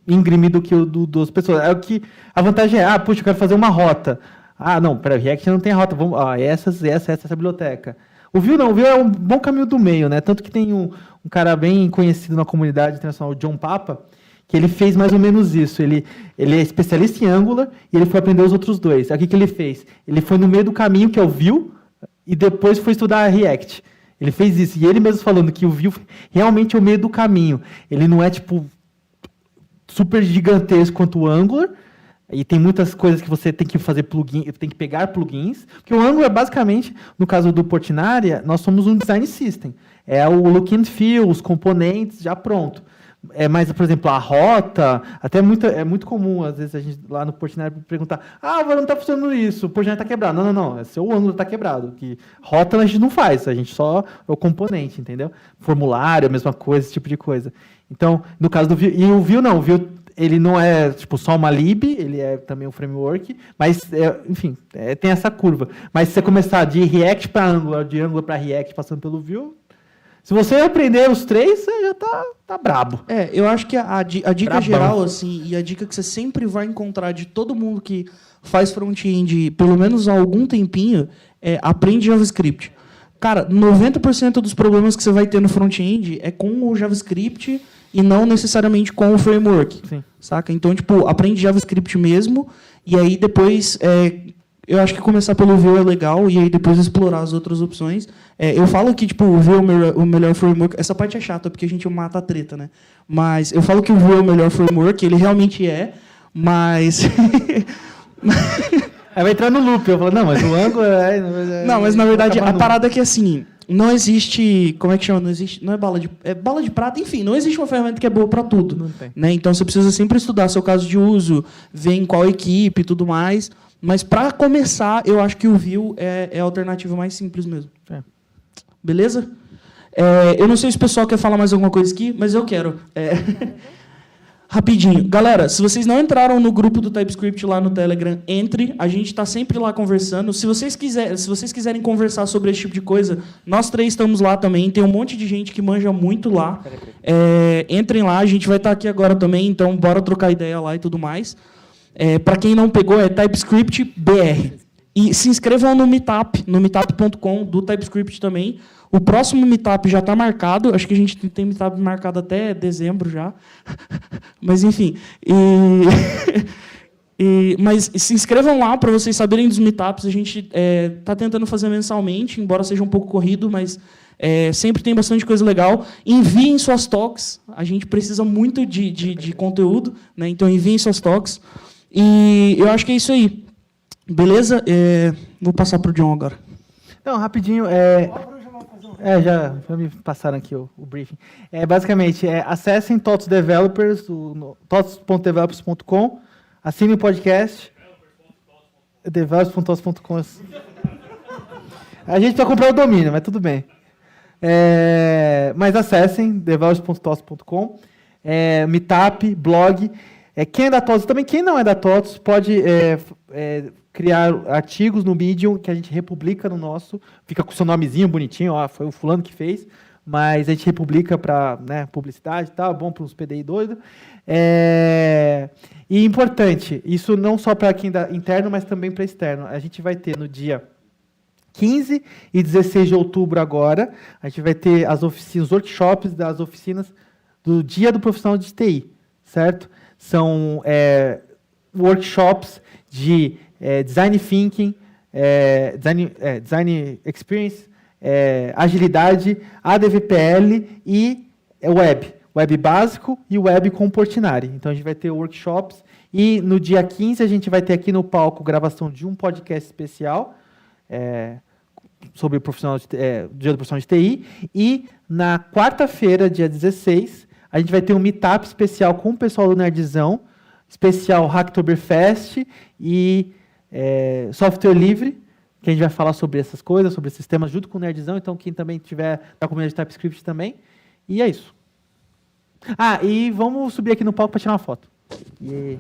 íngreme do que o das pessoas. A vantagem é, puxa, eu quero fazer uma rota. Não, para React não tem rota, vamos, essa biblioteca. O Vue não, o Vue é um bom caminho do meio, né? Tanto que tem um cara bem conhecido na comunidade internacional, o John Papa, que ele fez mais ou menos isso. Ele é especialista em Angular e ele foi aprender os outros dois. Aí o que ele fez? Ele foi no meio do caminho, que é o Vue, e depois foi estudar React. Ele fez isso. E ele mesmo falando que o Vue realmente é o meio do caminho. Ele não é, super gigantesco quanto o Angular, e tem muitas coisas que você tem que fazer tem que pegar plugins, porque o Angular, basicamente, no caso do Portinari, nós somos um design system. É o look and feel, os componentes já pronto. Mas, por exemplo, a rota, até é muito comum, às vezes, a gente lá no Portinari perguntar, agora não está funcionando isso, o Portinari está quebrado. Não, seu Angular está quebrado. Que rota a gente não faz, a gente só é o componente, entendeu? Formulário, a mesma coisa, esse tipo de coisa. Então, no caso do Vue, e o Vue não, o Vue, ele não é só uma lib, ele é também um framework, mas, enfim, tem essa curva. Mas se você começar de React para Angular, de Angular para React, passando pelo Vue, Se você aprender os 3, você já tá brabo. Eu acho que a dica Brabão. geral, assim, e a dica que você sempre vai encontrar de todo mundo que faz front-end pelo menos há algum tempinho, aprende JavaScript. Cara, 90% dos problemas que você vai ter no front-end é com o JavaScript e não necessariamente com o framework. Sim. Saca? Então, tipo, aprende JavaScript mesmo, e aí depois... eu acho que começar pelo Vue é legal, e aí depois explorar as outras opções. Eu falo que tipo, o Vue é o melhor framework. Essa parte é chata, porque a gente mata a treta, né? Mas eu falo que o Vue é o melhor framework, ele realmente é, mas... Aí vai entrar no loop, eu falo, não, mas o Angular Não, mas na verdade, a parada é que assim, não existe... Como é que chama? Não existe... Não é bala de... É bala de prata, enfim, não existe uma ferramenta que é boa para tudo. Não tem. Né? Então você precisa sempre estudar seu caso de uso, ver em qual equipe e tudo mais... Mas, para começar, eu acho que o Vue é a alternativa mais simples mesmo. Beleza? Eu não sei se o pessoal quer falar mais alguma coisa aqui, mas eu quero. Rapidinho. Galera, se vocês não entraram no grupo do TypeScript lá no Telegram, entre. A gente está sempre lá conversando. Se vocês quiserem conversar sobre esse tipo de coisa, nós 3 estamos lá também. Tem um monte de gente que manja muito lá. Entrem lá, a gente vai estar aqui agora também, então bora trocar ideia lá e tudo mais. Para quem não pegou, é TypeScript BR. E se inscrevam no Meetup, no meetup.com, do TypeScript também. O próximo Meetup já está marcado. Acho que a gente tem Meetup marcado até dezembro já. Mas, enfim. Mas se inscrevam lá para vocês saberem dos Meetups. A gente está tentando fazer mensalmente, embora seja um pouco corrido, mas sempre tem bastante coisa legal. Enviem suas talks. A gente precisa muito de conteúdo, né? Então, enviem suas talks. E eu acho que é isso aí. Beleza? Vou passar para o John agora. Não, rapidinho. Já me passaram aqui o briefing. Basicamente, acessem TOTOS Developers, totos.developers.com, assinem o podcast. Developers.totos.com. A gente vai comprar o domínio, mas tudo bem. Mas acessem developers.totos.com, Meetup, blog. Quem é da TOTOS também, quem não é da TOTOS, pode criar artigos no Medium que a gente republica no nosso, fica com o seu nomezinho bonitinho, ó, foi o fulano que fez, mas a gente republica para publicidade e tal, bom para uns PDI doido. E importante, isso não só para quem é interno, mas também para externo. A gente vai ter no dia 15 e 16 de outubro agora, a gente vai ter as oficinas, os workshops das oficinas do Dia do Profissional de TI, certo? São workshops de design thinking, design experience, agilidade, ADVPL e web básico e web com Portinari. Então a gente vai ter workshops e no dia 15 a gente vai ter aqui no palco gravação de um podcast especial sobre o Dia do Profissional de TI, e na quarta-feira, dia 16, a gente vai ter um meetup especial com o pessoal do Nerdzão, especial Hacktoberfest e software livre, que a gente vai falar sobre essas coisas, sobre esses temas, junto com o Nerdzão. Então, quem também tiver da comunidade de TypeScript também. E é isso. E vamos subir aqui no palco para tirar uma foto. Yeah.